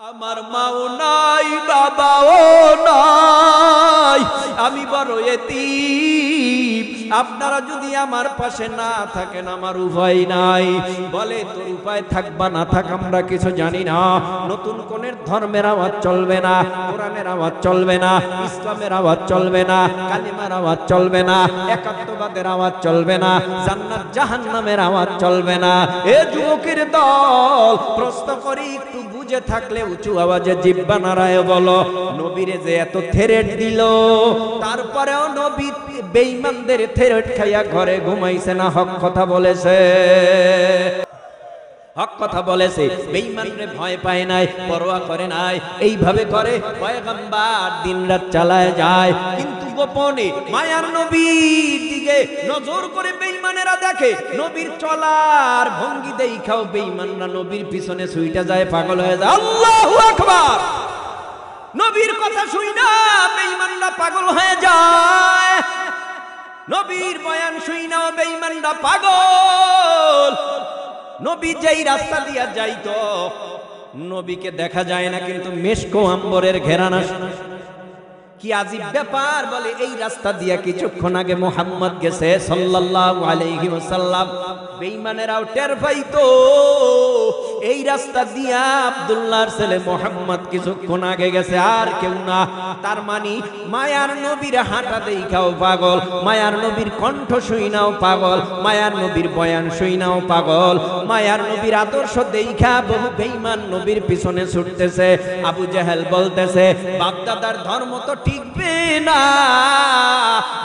আমার মাও নাই বাবাও নাই, আমি বড় এতিম। আপনারা যদি আমার পাশে না থাকেন আমার উপায় নাই। বলে তোর উপায় থাকবা না থাক আমরা কিছু জানি না। নতুন কোনের ধর্মের আওয়াজ চলবে না, কোরআনের আওয়াজ চলবে না, ইসলামের আওয়াজ চলবে না, কালিমার আওয়াজ চলবে না, একাত্মবাদের আওয়াজ চলবে না, জান্নাত জাহান্নামের আওয়াজ চলবে না। এ যুবকের দল, প্রশ্ন করি একটু বুঝে থাকলে উঁচু আওয়াজে জিহ্বা নাড়ায় বলো, নবীরে যে এত থ্রেট দিল তারপরেও নবী বেঈমানদের থ্রেট খাইয়া ঘরে ঘুমাইছে না হক কথা বলেছে? হক কথা বলেছে। বেঈমানরে ভয় পায় নাই, পরোয়া করে নাই। এইভাবে করে পয়গম্বর দিনরাত চালায় যায়, কিন্তু গোপনে মায়ার নবীর দিকে নজর করে বেঈমানেরা দেখে। নবীর চলার ভঙ্গি দেখাও বেঈমানরা নবীর পিছনে ছুইটা যায়, পাগল হয়ে যায়। আল্লাহু আকবার। নবীর কথা শুই না বেঈমানরা পাগল হয়ে যায়, নবীর বয়ান শুই না বেঈমানরা পাগল। নবী যেই রাস্তা দিয়া যাইতো নবীকে দেখা যায় না, কিন্তু মেশক আম্বরের ঘেরান আসে। কি আজীব ব্যাপার! বলে এই রাস্তা দিয়া কিছুক্ষণ আগে মুহাম্মদ গেছে সাল্লাল্লাহু আলাইহি ওয়াসাল্লাম। বেঈমানেরাও টের পাইতো এই রাস্তা দিয়া আব্দুল্লাহর ছেলে মুহাম্মদ কিছুক্ষণ আগে গেছে, আর কেউ না। তার মানে মায়ার নবীর হাঁটা দেখাও পাগল, মায়ার নবীর কণ্ঠ শুইনাও পাগল, মায়ার নবীর বয়ান শুইনাও পাগল, মায়ার নবীর আদর্শ দেখা বহু বেঈমান নবীর পিছনে ছুটতেছে। আবু জাহেল বলতেছে বাপদাদার ধর্ম তো টিকবে না,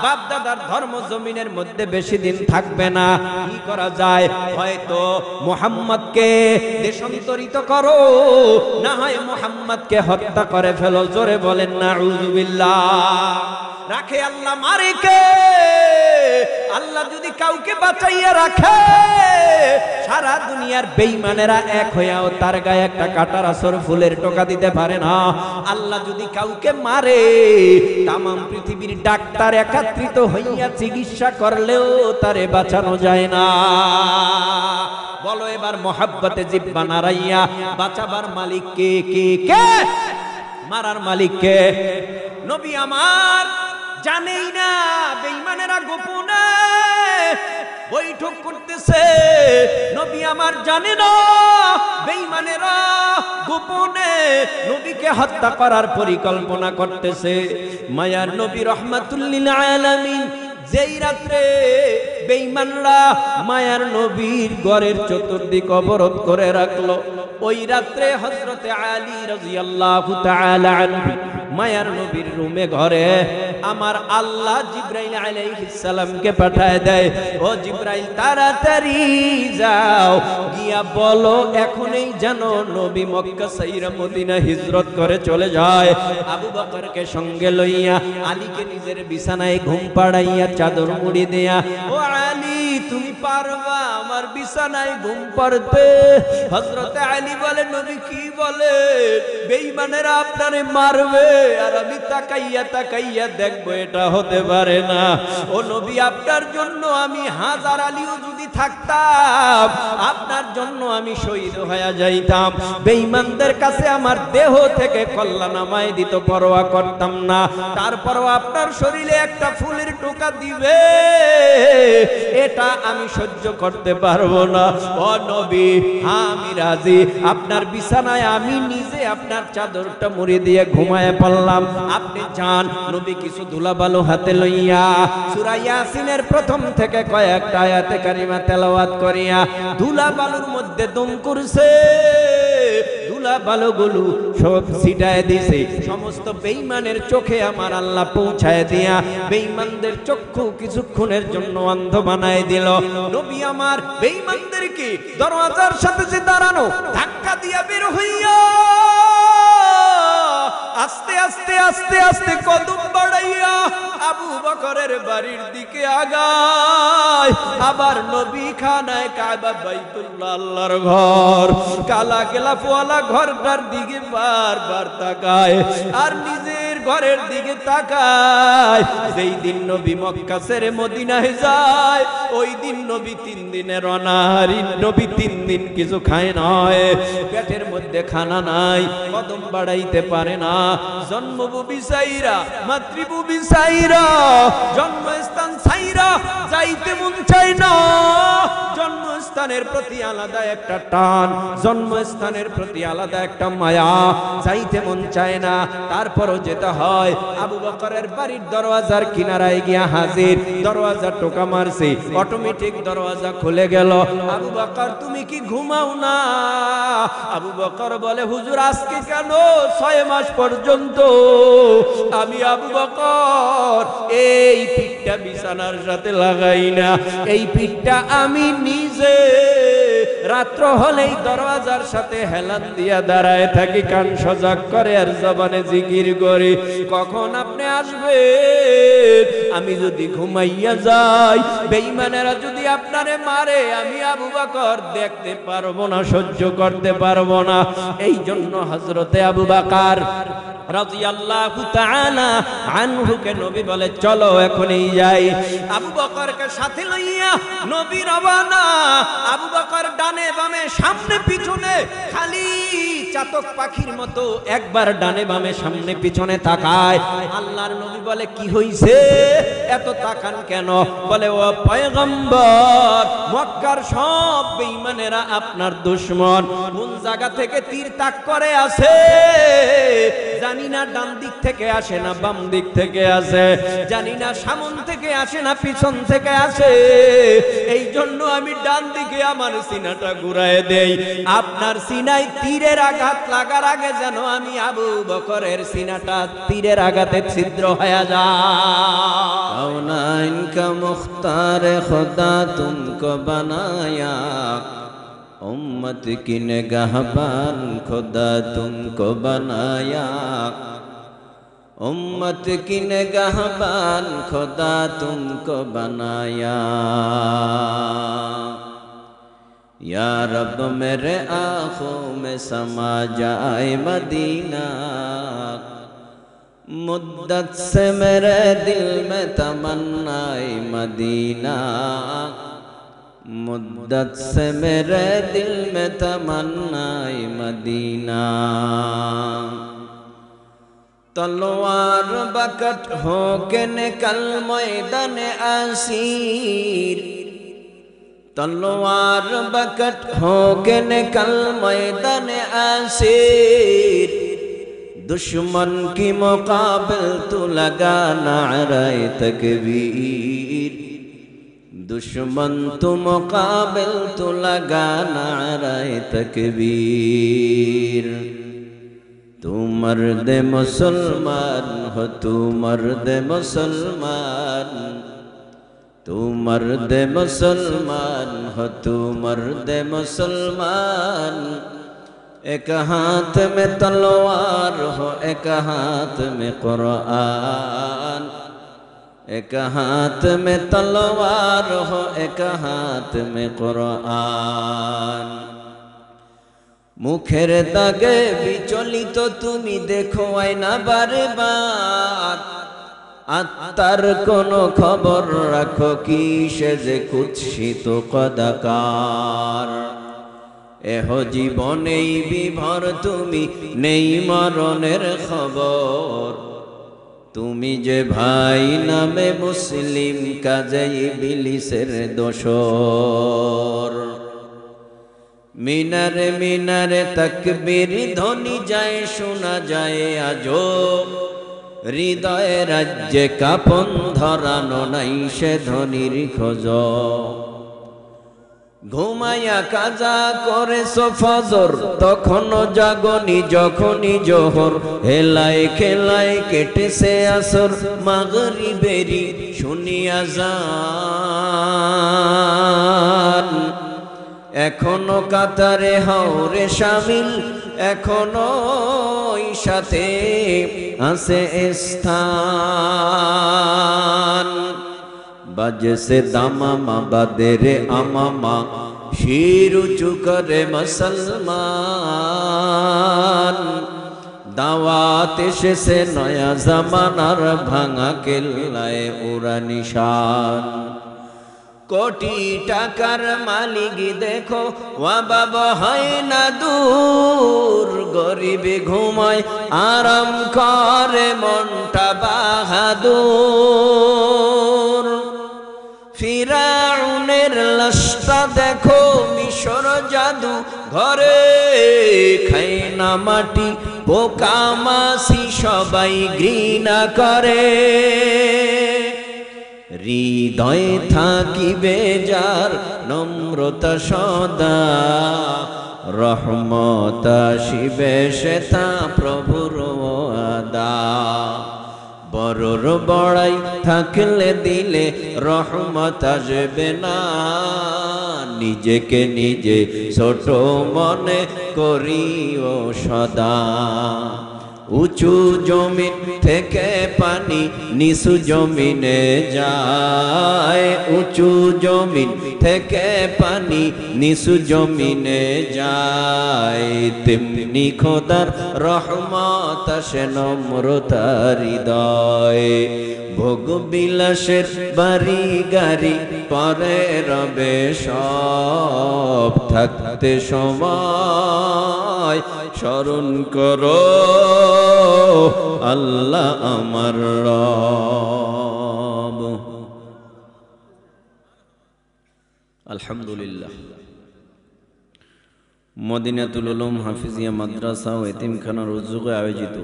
বাপদাদার ধর্ম জমিনের মধ্যে বেশি দিন থাকবে না। কি করা যায়? হয়তো মুহাম্মদকে দেশান্তরিত করো, না হয় মুহাম্মদকে হত্যা করে ফেলো। জোরে বলেন নাউযুবিল্লাহ। রাখে আল্লাহ, মারে কে? আল্লাহ যদি কাউকে বাঁচাইয়া রাখে, সারা দুনিয়ার বেঈমানেরা এক হইয়াও তার গায়ে একটা কাঁটার আসর ফুলের টোকা দিতে পারে না। আল্লাহ যদি কাউকে মারে, তামাম পৃথিবীর ডাক্তার একত্রিত হইয়া চিকিৎসা করলেও তারে বাঁচানো যায় না। বলো এবার মহাব্বতে জিহ্বা নাড়াইয়া বাঁচাবার মালিক কে? কে কে? মারার মালিক কে? নবী আমার জানেই না বেঈমানেরা গোপনে বৈঠক করতেছে। নবী আমার জানে না বেঈমানেরা গোপনে নবীকে হত্যা করার পরিকল্পনা করতেছে। মায়ার নবী রাহমাতুল লিল আলামিন যেই রাত্রে বেঈমানরা মায়ার নবীর ঘরের চতুর্দিক অবরোধ করে রাখলো, ওই রাত্রে হযরতে আলী রাদিয়াল্লাহু তাআলা আনহু মায়ার নবীর রুমে ঘরে আমার আল্লাহ জিবরাইল আলাইহিস সালামকে পাঠায় দেয়, ও জিবরাইল তাড়াতাড়ি যাও গিয়া বলো এখনই যেন নবী মক্কা ছাইরা মদিনা হিজরত করে চলে যায়। আবু বকরকে সঙ্গে লইয়া আলীকে নিজের বিছানায় ঘুম পাড়াইয়া চাদর মুড়ি দেয়া, ও আলী তুমি পারবা আমার বিছানায় ঘুম পাড়তে? হযরতে আলী বলে নবী কি বলে? বেঈমানেরা আপনারে মারবে আর আমি তাকাইয়া তাকাইয়া দেখবো, এটা হতে পারে না। ও নবী আপনার জন্য আমি হাজার আলীও যদি থাকতাম আপনার জন্য আমি শহীদ হয়ে যাইতাম। বেঈমানদের কাছে আমার দেহ থেকে কল্লা নামায় দিত, পরোয়া করতাম না। তারপরও আপনার শরীরে একটা ফুলের টোকা দিবে, এটা আমি সহ্য করতে পারবো না। ও নবী আমি রাজি, আপনার বিছানায় আমি নিজে আপনার চাদরটা মুড়ি দিয়ে ঘুমায় পড়লাম, আপনি যান। নবী কিছু ধুলাবালু হাতে লইয়া সূরা ইয়াসিনের প্রথম থেকে কয়েকটা আয়াতে কারিমা তেলাওয়াত করিয়া ধুলাবালুর মধ্যে দম করছে। ধুলাবালুগুলো সব ছিটায় দিছে সমস্ত বেঈমানের চোখে আমার আল্লাহ পৌঁছায় দিয়া বেঈমানদের চক্ষু কিছুক্ষণের জন্য অন্ধ বানায় দিল। নবী আমার বেঈমানদেরকে দরওয়াজার সাথে যে দাঁড়ানো ধাক্কা দিয়া বের হইয়া আস্তে আস্তে আস্তে আস্তে কদম বাড়াইয়া আবু বকরের বাড়ির দিকে আগায়। আবার নবী খানায় কাবা বাইতুল্লাহ আল্লাহর ঘর কালা গেলাফওয়ালা ঘরটার দিকে বারবার তাকায় আর নিজের ঘরের দিকে তাকায়। যেই দিন নবী মক্কা ছেড়ে মদিনায় যায়, ওই দিন নবী 3 দিনের অনাহারী। নবী 3 দিন কিছু খায় নয়, পেটের মধ্যে খানা নাই, কদম বাড়াইতে পারে না। জন্মভূমি সাইরা, মাতৃভূমি সাইরা, জন্মস্থান সাইরা যাইতে মন চায় না। জন্মস্থানের প্রতি আলাদা একটা টান, জন্মস্থানের প্রতি আলাদা একটা মায়া, যাইতে মন চায় না। তারপরও যেতে হয়। আবু বকরের বাড়ির দরওয়াজার কিনারায় গিয়া হাজির। দরওয়াজা টোকা মারছে, অটোমেটিক দরওয়াজা খুলে গেল। আবু বকর, তুমি কি ঘুমাও না? আবু বকর বলে, হুজুর আজকে কেন? 6 মাস পর্যন্ত আমি আবু বকর এই পিঠটা বিছানার সাথে লাগাই না। এই পিঠটা আমি নিজে রাত্র হলেই দরওয়াজার সাথে হেলান দিয়া দাঁড়ায় থাকি, কান সজাগ করে আর জবানে জিকির করি, কখন আপনি আসবেন। আমি যদি ঘুমাইয়া যাই, বেঈমানেরা যদি আপনারে মারে, আমি আবু বকর দেখতে পারবো না, সহ্য করতে পারবো না। এই জন্য হযরতে আবু বকর রাদিয়াল্লাহু তাআলা আনহুকে নবী বলে, চলো এখনই যাই। আবু বকরকে সাথে লইয়া নবী রওনা। আবু বকর ডানে বামে সামনে পিছনে খালি চাতক পাখির মতো একবার ডানে বামে সামনে পিছনে তাকায়। আল্লাহর নবী বলে, কি হইছে, এত তাকান কেন? বলে, ও পয়গম্বর, মক্কার সব বেঈমানেরা আপনার দুশমন। কোন জায়গা থেকে তীর তাক করে আসে জানি না, ডান দিক থেকে আসে না বাম দিক থেকে আসে, জানি না সামন থেকে আসে না পিছন থেকে আসে। এই জন্য আমি ডান দিকে আমার সিনাটা ঘুরায় দেই। আপনার সিনায় তীরের আঘাত লাগার আগে যেন আমি আবু বকরের সিনাটা তীরের আঘাতে ছিদ্র হয়ে যায়। कौनाइन का मुख्तार खुदा तुमको बनाया, उम्मत की निगाहबान खुदा तुमको बनाया, उम्मत की निगाहबान खुदा तुमको बनाया। या रब मेरे आँखों में समा जाए मदीना, मुद्दत से मेरे दिल में तमन्नाए मदीना, मुद्दत से मेरे दिल में तमन्नाए मदीना। तलवार बकट हो के निकल मैदान असीर, तलवार बकट हो के निकल मैदान असीर, दुश्मन की मुकाबिल तू लगा नारे तकबीर, दुश्मन तू मुकाबिल तू लगा नारे तकबीर। तू मर्द मुसलमान हो, तू मर्द मुसलमान, तू मर्द मुसलमान हो, तू मर्द मुसलमान। एक हाथ में तलवार हो, एक हाथ में कुरान, एक हाथ में तलवार हो, एक हाथ में कुरान। मुखेर दागे विचलित तुमी देखो आयना बारे बार, आत्मार कोनो खबर राखो किसे जे कुत्सित कदाकार। एह जीवनेई विभर तुमी नेई मरनेर खबर, तुमी जे भाई नामे मुस्लिम काजेई इब्लिसेर दोसर। मिनारे मिनारे तकबीर ध्वनि जाए शोना जाए आजो, हृदय राज्ये कापन धरानो नाई से ध्वनिर खोज। घुमाया काजा करे फजर तखनो जागनी जखनी जोहर, हेलाय खेलाय केटेছে আসর মাগরিবেরি শুনি আযান। এখনো কাতারে হাওরে শামিল, এখনো সাথে আছে স্থান। বাজছে দামামা বাদেরে আমামা, শির উঁচু করে মুসলমান। দাওয়াত এসেছে নয়া জামানার ভাঙা কেল্লায় ওরা নিশান। কোটি টাকার মালিক দেখো ওয়া বাবা হয় না দূর, গরিবে ঘুমায় আরাম করে মনটা বাহাদুর। ফিরাউনের লাশটা দেখো মিশর জাদু ঘরে, খাই না মাটি পোকা মাছি সবাই ঘৃণা করে। হৃদয়ে থাকিবে যার নম্রতা সদা, রহমত আসিবে সেথা প্রভুর ওয়াদা। বড়র বড়াই থাকলে দিলে রহমত আসবে না, নিজেকে নিজে ছোট মনে করিও সদা। উঁচু জমিন থেকে পানি নিচু জমিনে যায়, উঁচু জমিন থেকে পানি নিচু জমিনে যায়। তেমনি খোদার রহমত আসে নম্রতার হৃদয়। ভোগ বিলাসের বাড়ি গাড়ি পরে রবে সব, থাকতে সময় স্মরণ করো আল্লাহ আমার রব। আলহামদুলিল্লাহ। মদিনাতুল উলুম হাফিজিয়া মাদ্রাসা ও এতিমখানার উদ্যোগে আয়োজিত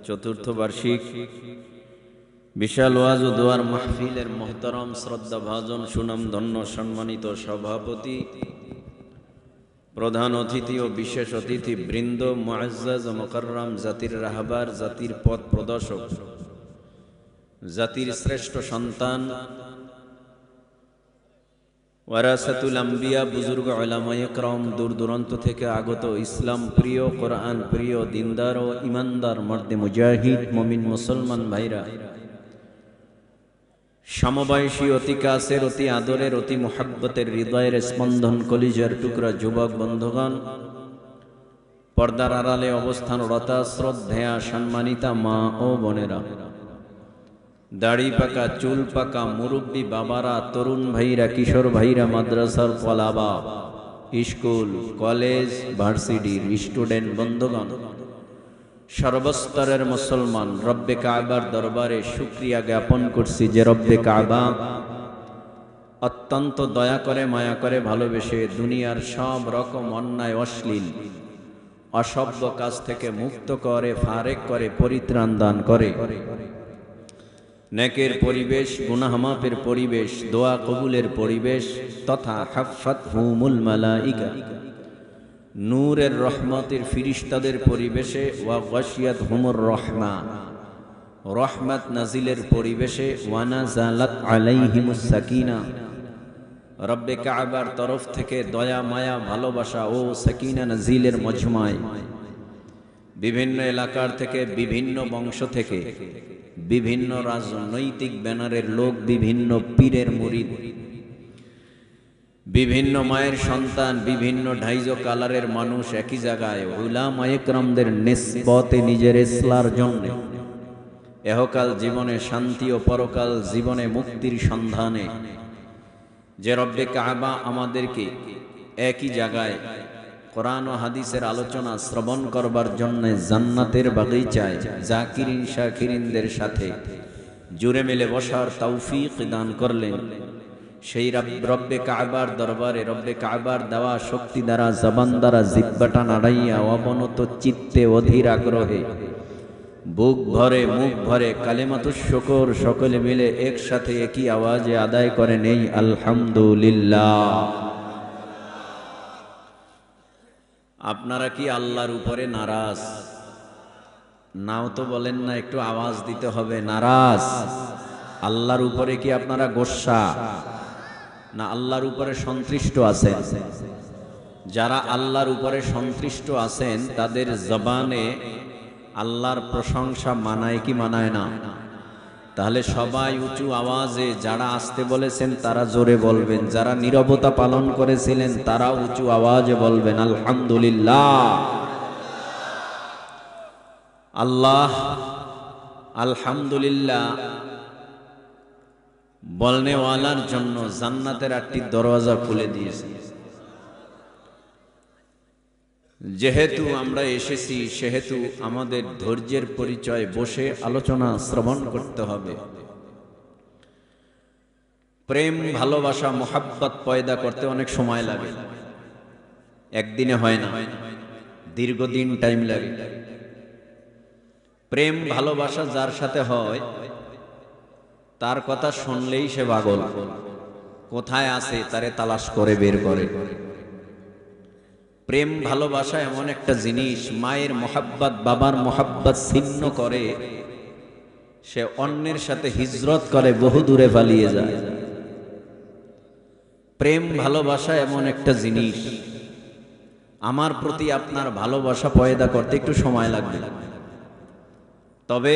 চতুর্থ বার্ষিক বিশাল ওয়াজ ও দোয়ার মাহফিলের মোহতারাম শ্রদ্ধা ভাজন সুনাম ধন্য সম্মানিত সভাপতি, প্রধান অতিথি ও বিশেষ অতিথি বৃন্দ, মুআজ্জাজ ও মুকাররম জাতির রাহবার, জাতির পথ প্রদর্শক, জাতির শ্রেষ্ঠ সন্তান, ওয়ারাসাতুল আম্বিয়া, বুজুর্গ উলামায়ে ইকরাম, দূর দূরান্ত থেকে আগত ইসলাম প্রিয়, কোরআন প্রিয়, দিনদার ও ইমানদার মর্দে মুজাহিদ মুমিন মুসলমান ভাইরা, সমবয়সী, অতি কাছের, অতি আদরের, অতি মুহাব্বতের, হৃদয়ের স্পন্দন, কলিজার টুকরা যুবক বন্ধুগণ, পর্দার আড়ালে অবস্থানরতা শ্রদ্ধেয়া সম্মানিতা মা ও বোনেরা, দাড়ি পাকা চুল পাকা মুরব্বী বাবারা, তরুণ ভাইরা, কিশোর ভাইরা, মাদ্রাসার পলাবা, স্কুল কলেজ ভার্সিটির স্টুডেন্ট বন্ধুগণ, সর্বস্তরের মুসলমান, রব্বে কাবার দরবারে শুকরিয়া জ্ঞাপন করছি যে রব্বে কাবা অত্যন্ত দয়া করে, মায়া করে, ভালোবেসে দুনিয়ার সব রকম অন্যায়, অশ্লীল, অসভ্য কাজ থেকে মুক্ত করে, ফারেক করে, পরিত্রাণ দান করে। নেকের পরিবেশ, গুনাহ মাফের পরিবেশ, দোয়া কবুলের পরিবেশ তথা হাফাতহুমুল মালাইকা, নূরের রহমতের ফিরিস্তাদের পরিবেশে, ওয়া গাশিয়াতহুমুর রাহমা, রহমত নাজিলের পরিবেশে, ওয়া নাযালাত আলাইহিমুস সাকিনা, রব্বে কাবার তরফ থেকে দয়া মায়া ভালোবাসা ও সাকিনা নাজিলের মজমায় বিভিন্ন এলাকার থেকে, বিভিন্ন বংশ থেকে, বিভিন্ন রাজনৈতিক ব্যানারের লোক, বিভিন্ন পীরের মুরিদ, বিভিন্ন মায়ের সন্তান, বিভিন্ন ঢাইজো কালারের মানুষ একই জায়গায় উলামায়ে ইকরামদের নিসবতে নিজের ইসলার জন্য এহকাল জীবনে শান্তি ও পরকাল জীবনে মুক্তির সন্ধানে যে রব্বে কাবা আমাদেরকে একই জায়গায় কোরআন ও হাদিসের আলোচনা শ্রবণ করবার জন্য জান্নাতের বাগিচায় জাকিরিন শাকিরিনদের সাথে জুড়ে মিলে বসার তৌফিক দান করলেন, সেই রব্বে কাবার দরবারে রব্বে কাবার দেওয়া শক্তি দ্বারা, জবান দ্বারা, জিহ্বাটা নাড়াইয়া অবনত চিত্তে অধীর আগ্রহে বুক ভরে মুখ ভরে কালেমাতুশ শুকর সকলে মিলে একসাথে একই আওয়াজে আদায় করে নেই আলহামদুলিল্লাহ। আপনারা কি আল্লাহর উপরে নারাজ? নাও তো বলেন না, একটু আওয়াজ দিতে হবে। নারাজ? আল্লাহর উপরে কি আপনারা গোস্বা না আল্লাহর উপরে সন্তুষ্ট আছেন? যারা আল্লাহর উপরে সন্তুষ্ট আছেন তাদের জবানে আল্লাহর প্রশংসা মানায় কি মানায় না? তাহলে সবাই উঁচু আওয়াজে, যারা আসতে বলেছেন তারা জোরে বলবেন, যারা নীরবতা পালন করেছিলেন তারা উঁচু আওয়াজে বলবেন আলহামদুলিল্লাহ। আল্লাহ আলহামদুলিল্লাহ বলনেওয়ালার জন্য জান্নাতের 8টি দরওয়াজা খুলে দিয়েছে। যেহেতু আমরা এসেছি সেহেতু আমাদের ধৈর্যের পরিচয় বসে আলোচনা শ্রবণ করতে হবে। প্রেম ভালোবাসা মোহাব্বত পয়দা করতে অনেক সময় লাগে, একদিনে হয় না, দীর্ঘদিন টাইম লাগে। প্রেম ভালোবাসা যার সাথে হয় তার কথা শুনলেই সে পাগল, কোথায় আছে তারে তালাশ করে বের করে। প্রেম ভালোবাসা এমন একটা জিনিস, মায়ের মোহাব্বত বাবার মোহাব্বত ছিন্ন করে সে অন্যের সাথে হিজরত করে, বহু দূরে পালিয়ে যায়। প্রেম ভালোবাসা এমন একটা জিনিস, আমার প্রতি আপনার ভালোবাসা পয়দা করতে একটু সময় লাগবে, তবে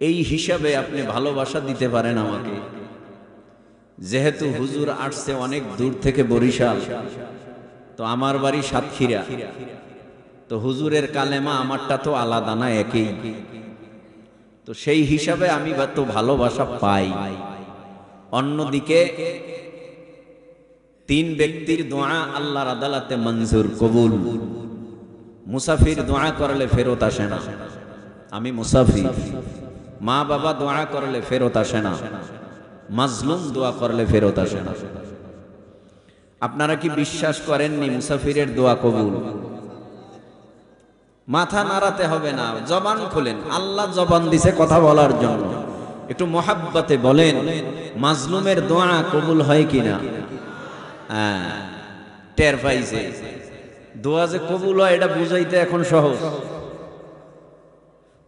এই হিসাবে আপনি ভালোবাসা দিতে পারেন আমাকে। যেহেতু হুজুর আসছে অনেক দূর থেকে, বরিশাল, তো আমার বাড়ি সাতক্ষীরা, তো হুজুরের কালেমা আমারটা তো আলাদা না, একই, তো সেই হিসাবে আমি তো ভালোবাসা পাই। অন্যদিকে 3 ব্যক্তির দোয়া আল্লাহর আদালতে মঞ্জুর, কবুল। মুসাফির দোয়া করলে ফেরত আসে না, আমি মুসাফির। মা বাবা দোয়া করলে ফেরত আসে না, মাজলুম দোয়া করলে ফেরত আসে না। আপনারা কি বিশ্বাস করেননি মুসাফিরের দোয়া কবুল? মাথা নাড়াতে হবে না, জবান খুলেন, আল্লাহ জবান দিছে কথা বলার জন্য। একটু মোহাব্বতে বলেন, মাজলুমের দোয়া কবুল হয় কিনা? হ্যাঁ, টের পাইছে। দোয়া যে কবুল হয় এটা বুঝাইতে এখন সহজ,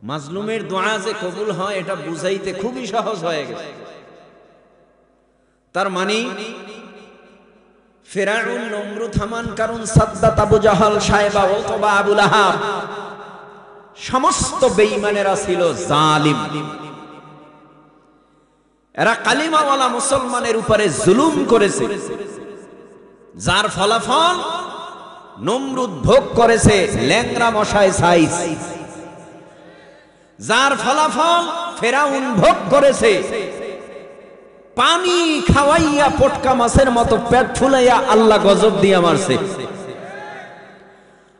মাজলুমের দোয়া যে কবুল হয় এটা বুঝাইতে খুবই সহজ হয়ে গেছে। তার মানে ফিরআউন, নমরুদ, হামান, কারুন, সাদ্দাত, আবু জাহাল, সায়বা, উতবা, আবু লাহাব, সমস্ত বেঈমানেরা ছিল জালিম। এরা কালিমাওয়ালা মুসলমানের উপরে জুলুম করেছে, যার ফলাফল নমরুদ ভোগ করেছে ল্যাংড়া মশায় সাইজ, যার ফলাফল ফিরআউন ভোগ করেছে পানি খাওয়াইয়া পটকা মাছের মতো পেট ফুলাইয়া আল্লাহ গজব দিয়া মারছে।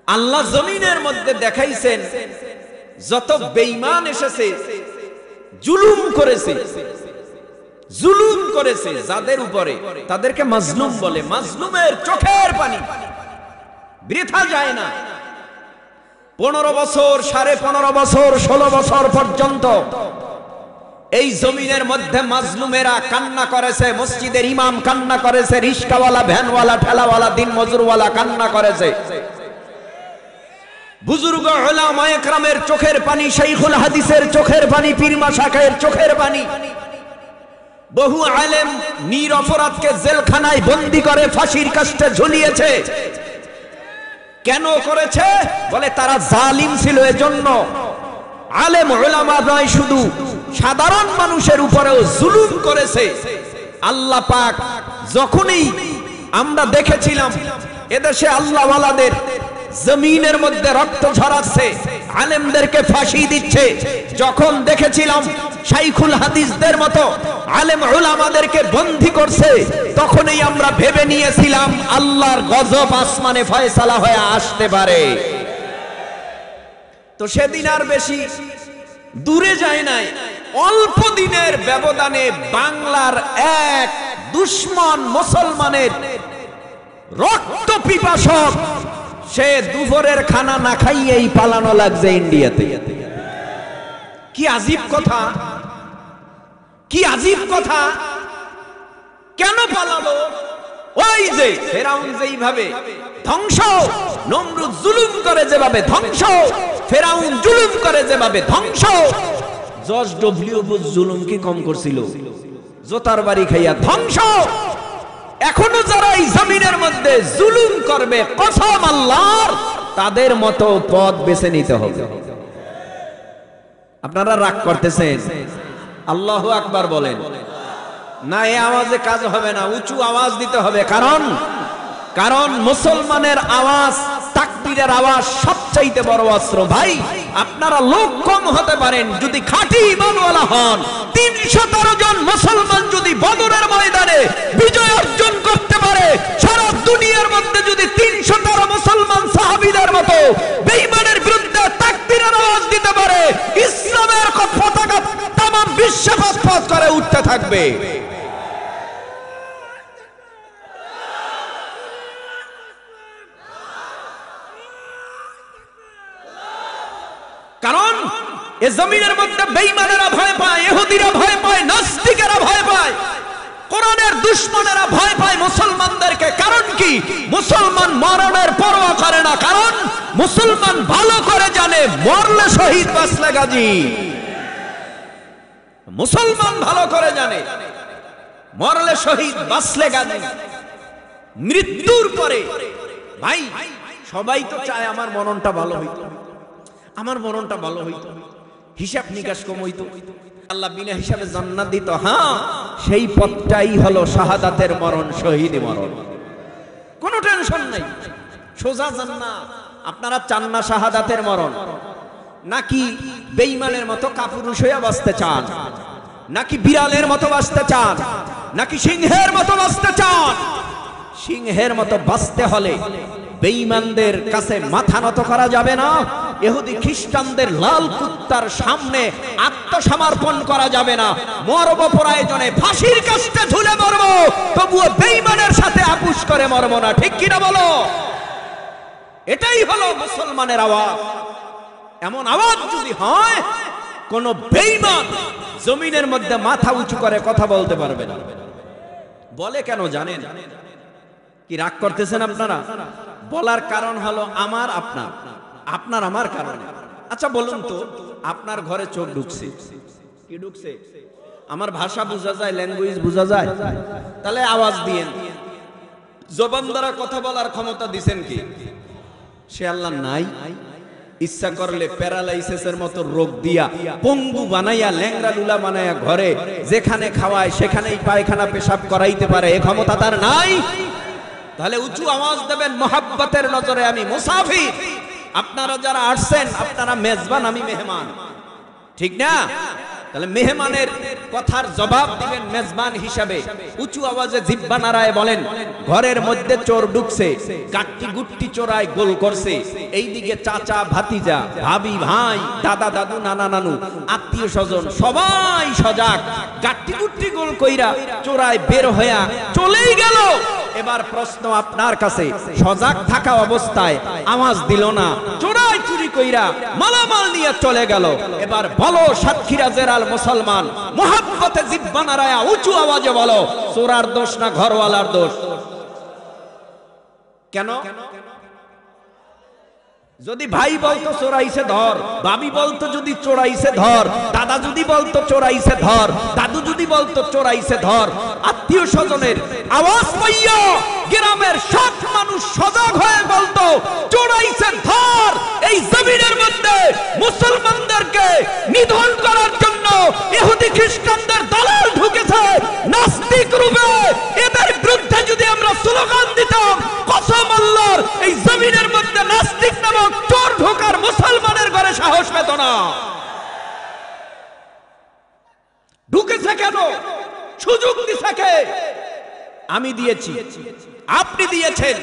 আল্লাহ জমিনের মধ্যে দেখাইছেন যত বেঈমান এসেছে জুলুম করেছে, জুলুম করেছে যাদের উপরে তাদেরকে মাজলুম বলে। মাজলুমের চোখের পানি বৃথা যায় না। 15 বছর, 15.5 বছর, 16 বছর পর্যন্ত এই জমিনের মধ্যে মাজলুমেরা কান্না করেছে, মসজিদের ইমাম কান্না করেছে, রিস্কাওয়ালা, ভ্যানওয়ালা, ঠেলাওয়ালা, দিন মজুরওয়ালা কান্না করেছে। বুজুর্গ উলামায়ে কেরামের চোখের পানি, শাইখুল হাদিসের চোখের পানি, পীর মাশায়েখের চোখের পানি। বহু আলেম নিরপরাধকে জেলখানায় বন্দী করে ফাঁসির কাস্টে ঝুলিয়েছে। কেন করেছে? বলে তারা জালিম ছিল, এজন্য। আলেম উলামা নয়, শুধু সাধারণ মানুষের উপরেও জুলুম করেছে। আল্লাহ পাক যখনই আমরা দেখেছিলাম এদেশে আল্লাহওয়ালাদের জমিনের মধ্যে রক্ত ঝরাচ্ছে, আলেমদেরকে ফাঁসি দিচ্ছে, যখন দেখেছিলাম শাইখুল হাদিসদের মতো আলেম উলামাদেরকে বন্দী করছে, তখনই আমরা ভেবে নিয়েছিলাম আল্লাহর গজব আসমানে ফয়সালা হয়ে আসতে পারে। তো সেদিন আর বেশি দূরে যায় নাই, অল্প দিনের ব্যবধানে বাংলার এক দুশ্মন মুসলমানের রক্ত পিপাসক সে দুপুরের খানা না খাইয়েই পালানো লাগছে ইন্ডিয়াতে। কি আজীব কথা, কি আজীব কথা! কেন পালালো? ওই যে ফেরাউন যেইভাবে ধ্বংস, নমরুদ জুলুম করে যেভাবে ধ্বংস, ফেরাউন জুলুম করে যেভাবে ধ্বংস, জর্জ ডব্লিউ বুশ জুলুম কি কম করছিল? জোতার বাড়ি খাইয়া ধ্বংস। এখনো যারা এই জমিনের মধ্যে জুলুম করবে, কসম আল্লাহর, তাদের মতো পথ বেছে নিতে হবে। আপনারা রাগ করতেছেন? আল্লাহু আকবার বলেন না। এই আওয়াজে কাজ হবে না, উঁচু আওয়াজ দিতে হবে। কারণ মুসলমানের আওয়াজ তাকবীর তাকবীরের আওয়াজ সবচাইতে বড় অস্ত্র। ভাই আপনারা লোক কম হতে পারেন, যদি খাঁটি ঈমানওয়ালা হন 313 জন মুসলমান যদি বদরের ময়দানে বিজয় অর্জন করতে পারে, সারা দুনিয়ার মধ্যে যদি 313 মুসলমান সাহাবীদের মতো বেঈমানের বিরুদ্ধে তাকবীরের আওয়াজ দিতে পারে, ইসলামের পতাকা তামাম বিশ্বে ফসফস করে উঠতে থাকবে। কারণ এ জমিনের মধ্যে বেঈমানেরা ভয় পায়, ইহুদিরা ভয় পায়, নাস্তিকেরা ভয় পায়, কোরআনের দুশমনেরা ভয় পায় মুসলমানদেরকে। কারণ কি? মুসলমান মরণের পরোয়া করে না। কারণ মুসলমান ভালো করে জানে মরলে শহীদ বাঁচলে গাজী। মুসলমান ভালো করে জানে মরলে শহীদ বাঁচলে গাজী। মৃত্যুর পরে ভাই সবাই তো চায় আমার মরণটা ভালো হইতো, আমার মরণটা ভালো হইতো, হিসাব নিকাশ কম হইতো, আল্লাহ বিনা হিসাবে জান্নাত দিত। হ্যাঁ, সেই পথটাই হলো শাহাদাতের মরণ, শহীদ মরণ। কোনো টেনশন নাই, সোজা জান্নাত। আপনারা চান না শাহাদাতের মরণ? নাকি বেঈমানের মতো কাপুরুষ হয়ে বাঁচতে চান? নাকি বিড়ালের মতো বাঁচতে চান? নাকি সিংহের মতো বাঁচতে চান? সিংহের মতো বাঁচতে হলে বেঈমানদের কাছে মাথা নত করা যাবে না, ইহুদি খ্রিস্টানদের লাল কুত্তার সামনে আত্মসমর্পণ করা যাবে না। মরব প্রয়োজনে ফাঁসির কাস্টে ঝুলে মরব, তবুও বেঈমানের সাথে আপোষ করে মরব না। ঠিক কিনা বলো? এটাই হলো মুসলমানের আওয়াজ। এমন আওয়াজ যদি হয়, কোন বেঈমান জমিনের মধ্যে মাথা উঁচু করে কথা বলতে পারবে না। বলে কেন জানেন? কি রাগ করতেছেন আপনারা? বলার কারণ হলো আমার আপনার, আপনার আমার কারণে। আচ্ছা বলুন তো, আপনার ঘরে চোখ ঢুকছে, কি ঢুকছে? আমার ভাষা বোঝা যায়, ল্যাঙ্গুয়েজ বোঝা যায়, তাহলে আওয়াজ দিয়েন। জবান দ্বারা কথা বলার ক্ষমতা দিছেন কি? সে আল্লাহ নাই? ইচ্ছা করলে প্যারালাইসিসের মতো রোগ দিয়া, পঙ্গু বানাইয়া, ল্যাংড়া লুলা বানাইয়া ঘরে যেখানে খাওয়ায় সেখানেই পায়খানা পেশাব করাইতে পারে, এ ক্ষমতা তার নাই? তাহলে উঁচু আওয়াজ দেবেন মোহাব্বতের নজরে আমি মুসাফির। আপনারা যারা আসছেন, আপনারা মেজবান, আমি মেহমান, ঠিক না? তাহলে মেহমানের কথার জবাব দিবেন মেজবান হিসাবে। উঁচু আওয়াজে জিহ্বা নাড়ায় বলেন, ঘরের মধ্যে চোর ঢুকছে, গাট্টি গুট্টি চোরায় গোল করছে, এইদিকে চাচা ভাতিজা, ভাবি ভাই, দাদা দাদু, নানা নানু, আত্মীয় স্বজন সবাই সজাগ, গাট্টি গুট্টি গোল কইরা চোরায় বের হইয়া চলেই গেল। এবার প্রশ্ন আপনার কাছে, সজাগ থাকা অবস্থায় আওয়াজ দিল না, চোরাই চুরি কইরা মালামাল নিয়ে চলে গেল। এবার বলো সাতক্ষীরা জেলার মুসলমান, মুহাব্বতে জিহ্বা নাড়ায়া উঁচু আওয়াজে বলো, চোরার দোষ না ঘরওয়ালার দোষ? কেন? যদি ভাই বলতো চোরাইছে ধর, ভাবি বলতো যদি চোরাইছে ধর, দাদা যদি বলতো চোরাইছে ধর, দাদু যদি বলতো চোরাইছে ধর, আত্মীয় স্বজনের আওয়াজ পাইয়া গ্রামের সব মানুষ সজাগ হয়ে বলতো চোরাইছে ধর। এই জমিনের মধ্যে মুসলমানদেরকে নিধন করার জন্য ইহুদি খ্রিস্টানদের দালাল ঢুকেছে নাস্তিক রূপে। এদের বিরুদ্ধে যদি আমরা স্লোগান দিতাম, কসম আল্লাহর, এই জমিনের মধ্যে নাস্তিক নামক চোর ঢোকার মুসলমানের ঘরে সাহস পেত না। ঢুকেছে কেন? সুযোগ দিছে কে? আমি দিয়েছি, আপনি দিয়েছেন।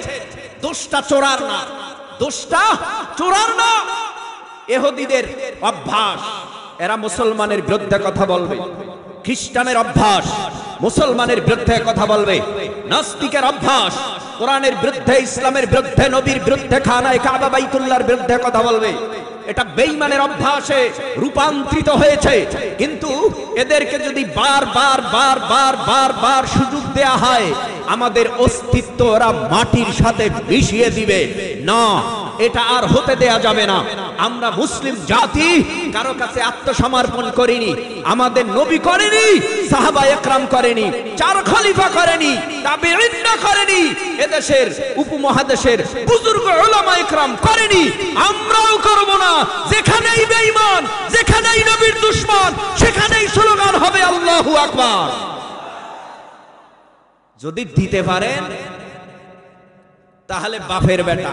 দোষটা চোরার না, দোষটা চোরার না। ইহুদিদের অভ্যাস, এরা মুসলমানের বিরুদ্ধে কথা বলবে। খ্রিস্টানের অভ্যাস, মুসলমানের বিরুদ্ধে কথা বলবে। নাস্তিকের অভ্যাস, কোরআনের বিরুদ্ধে, ইসলামের বিরুদ্ধে, নবীর বিরুদ্ধে, খানায়ে কাবা বাইতুল্লাহর বিরুদ্ধে কথা বলবে। এটা বেঈমানের অভ্যাসে রূপান্তরিত হয়েছে। কিন্তু এদেরকে যদি বারবার বারবার বারবার সুযোগ দেয়া হয়, আমাদের অস্তিত্ব ওরা মাটির সাথে মিশিয়ে দিবে না। এটা আর হতে দেয়া যাবে না। আমরা মুসলিম জাতি কারো কাছে আত্মসমর্পণ করিনি, আমাদের নবী করেনি, সাহাবায়ে একরাম করেনি, চার খলিফা করেনি, তাবেঈনরা করেনি, এদেশের উপমহাদেশের বুজুর্গ উলামায়ে একরাম করেনি, আমরাও করব না। যেখানেই বেঈমান, যেখানেই নবীর দুশমন, সেখানেই স্লোগান হবে আল্লাহু আকবার। যদি দিতে পারেন তাহলে বাপের বেটা,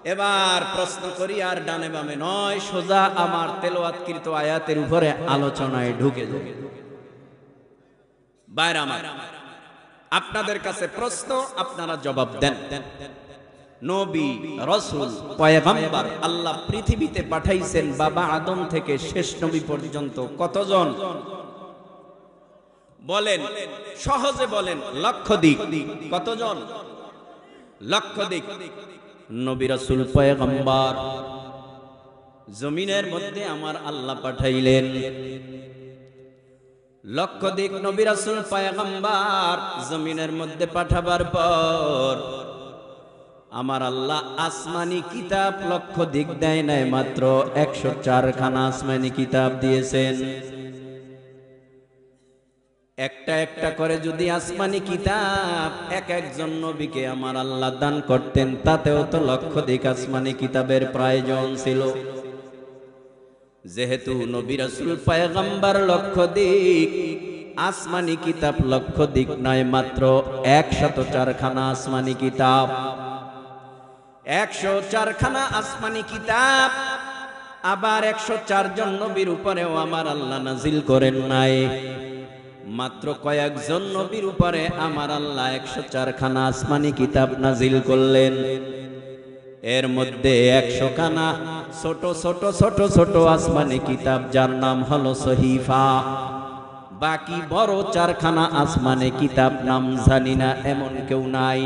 এবার প্রশ্ন করি, আর ডানে বামে নয়, সোজা আমার তেলাওয়াতকৃত আয়াতের উপরে আলোচনায় ঢুকে যাই। বাইরে আমার, আপনাদের কাছে প্রশ্ন, আপনারা জবাব দেন। নবী, রাসূল, পয়গম্বর আল্লাহ পৃথিবীতে পাঠাইছেন বাবা আদম থেকে শেষ নবী পর্যন্ত কতজন? বলেন, সহজে বলেন, লক্ষাধিক। কতজন? লক্ষাধিক। নবী, রাসূল, পয়গম্বর জমিনের মধ্যে আমার আল্লাহ পাঠাইলেন। লক্ষাধিক নবী, রাসূল, পয়গম্বর জমিনের মধ্যে পাঠাবার পর আমার আল্লাহ আসমানি কিতাব লক্ষাধিক দেয় নাই, মাত্র 104 খানা আসমানি কিতাব দিয়েছেন। একটা একটা করে যদি আসমানি কিতাব এক একজন নবীকে আমার আল্লাহ দান করতেন, তাতেও তো লক্ষাধিক আসমানি কিতাবের প্রয়োজন ছিল। যেহেতু নবী, রাসূল, পয়গম্বর লক্ষাধিক, আসমানি কিতাব লক্ষাধিক নয়, মাত্র 104 খানা আসমানি কিতাব। 104 খানা আসমানি কিতাব, আবার 104 জন নবীর উপরেও আমার আল্লাহ নাজিল করেন নাই, মাত্র কয়েকজন নবীর উপরে আমার আল্লাহ 104 খানা আসমানি কিতাব নাজিল করলেন। এর মধ্যে 100 খানা ছোট ছোট ছোট ছোট আসমানি কিতাব, যার নাম হলো সহিফা। বাকি বড় 4 খানা আসমানি কিতাব নাম জানি না, এমন কেউ নাই।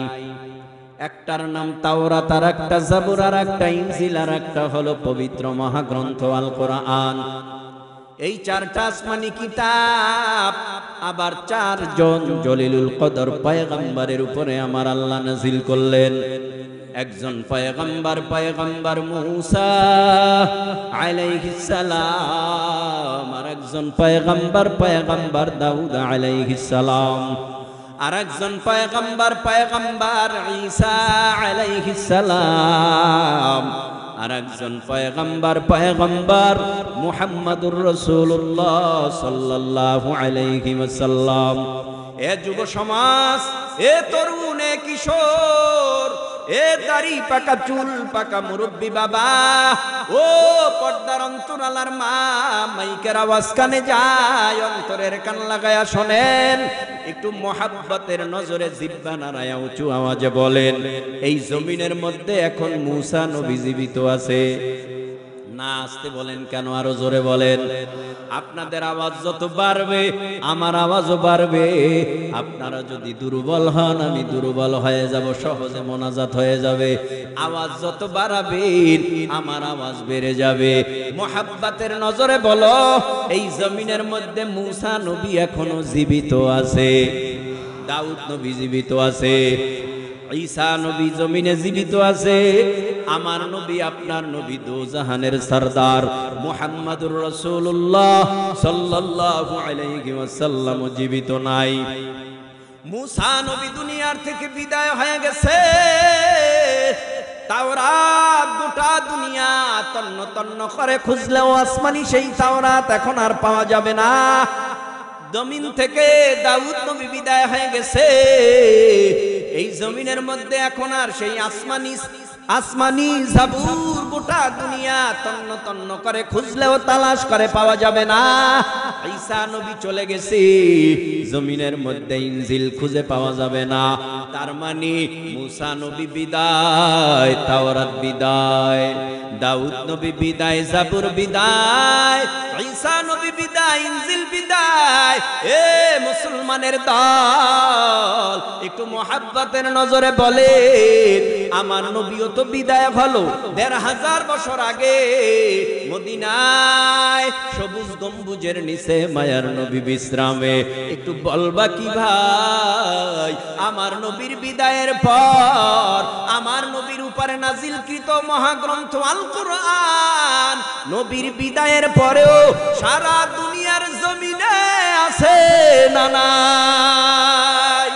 একটার নাম তাওরাত, আর একটা জাবুর, আর একটা ইনজিল, আর একটা হলো পবিত্র মহাগ্রন্থ আল কোরআন। এই 4টা আসমানি কিতাব আবার 4 জন জলিলুল কদর পয়গম্বরের উপরে আমার আল্লাহ নাজিল করলেন। একজন পয়গম্বর, পয়গম্বর মূসা আলাইহিস সালাম, আর একজন পয়গম্বর, পয়গম্বর দাউদ আলাইহিস সালাম, আর একজন পয়গম্বর, পয়গম্বর ঈসা আলাইহিস সালাম, আর একজন পয়গম্বর, পয়গম্বর মুহাম্মদুর রাসূলুল্লাহ সাল্লাল্লাহু আলাইহি ওয়াসাল্লাম। এ যুব সমাজ, এ তরুণ, এ কিশোর, এ দাড়ি পাকা চুল পাকা মুরব্বী বাবা, ও পর্দার অন্তরালার মা, মাইকের আওয়াজ কানে যায়, অন্তরের কান লাগায়া শোনেন। একটু মহাব্বতের নজরে জিহ্বা নাড়ায়া উঁচু আওয়াজে বলেন, এই জমিনের মধ্যে এখন মূসা নবী জীবিত আছে না? আসতে বলেন কেন? আরো জোরে বলেন। আপনাদের আওয়াজ যত বাড়বে আমার আওয়াজও বাড়বে। আপনারা যদি দুর্বল হন, আমি দুর্বল হয়ে যাব, সহজে মোনাজাত হয়ে যাবে। আওয়াজ যত বাড়াবেন আমার আওয়াজ বেড়ে যাবে। মুহাব্বতের নজরে বলো, এই জমিনের মধ্যে মূসা নবী এখনো জীবিত আছে, দাউদ নবী জীবিত আছে, ঈসা নবী জমিনে জীবিত আছে। আমার নবী, আপনার নবী, দোজাহানের সরদার মুহাম্মদুর রাসূলুল্লাহ সাল্লাল্লাহু আলাইহি ওয়াসাল্লাম জীবিত নাই। মূসা নবী দুনিয়ার থেকে বিদায় হয়ে গেছে। তাওরাত গোটা দুনিয়া তন্ন তন্ন করে খুঁজলেও আসমানি সেই তাওরাত এখন আর পাওয়া যাবে না। জমিন থেকে দাউদ নবী বিদায় হয়ে গেছে। এই জমিনের মধ্যে এখন আর সেই আসমানি জাবুর গোটা দুনিয়া তন্ন তন্ন করে খুঁজলেও তালাশ করে পাওয়া যাবে না। ঈসা নবী চলে গেছে, জমিনের মধ্যে ইনজিল খুঁজে পাওয়া যাবে না। তার মানে মূসা নবী বিদায়, তাওরাত বিদায়, দাউদ নবী বিদায়, জাবুর বিদায়, ঈসা নবী বিদায়, ইনজিল বিদায়। এ মুসলমানের দল, একটু মুহাব্বতের নজরে বলে, আমার নবীও তো বিদায় হলো ১৫০০ বছর আগে মদিনায় সবুজ গম্বুজের নিচে মায়ার নবী বিশ্রামে। একটু বলবা কি ভাই, আমার নবীর বিদায়ের পর আমার নবীর উপরে নাজিলকৃত মহাগ্রন্থ আল কোরআন নবীর বিদায়ের পরেও সারা দুনিয়ার জমিনে আছে না নাই?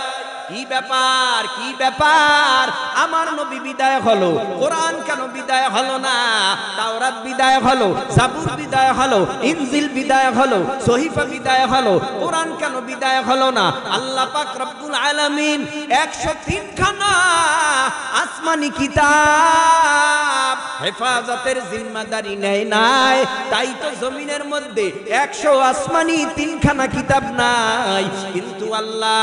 কি ব্যাপার, কি ব্যাপার? আমার নবী বিদায় হলো, কোরআন কেন বিদায় হলো না? তাওরাত বিদায় হলো, জাবুর বিদায় হলো, ইনজিল বিদায় হলো, সহিফা বিদায় হলো, কোরআন কেন বিদায় হলো না? আল্লাহ পাক রব্বুল আলামিন 103 খানা আসমানি কিতাব হেফাজতের জিম্মাদারি নেয় নাই, তাই তো জমিনের মধ্যে 100 আসমানি 3 খানা কিতাব নাই। কিন্তু আল্লাহ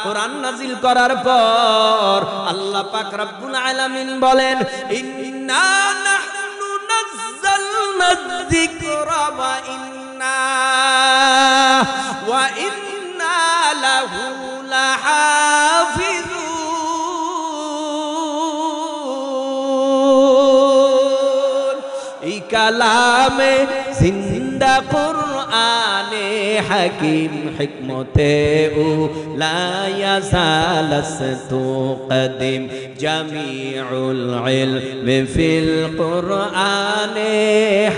কোরআন নাজিল করার পর আল্লাহ পাক রব্বুল আলামিন বলেন, ইন্না নাহনু নাযালনা যিকরা ওয়া ইন্না লাহু লাহাফিজুন। কালামে জিন্দা কুরআনে হাকিম হিকমতে ও লা ইয়াজালাস্তু কদিম জামিউল ইলমি ফিল কুরআনে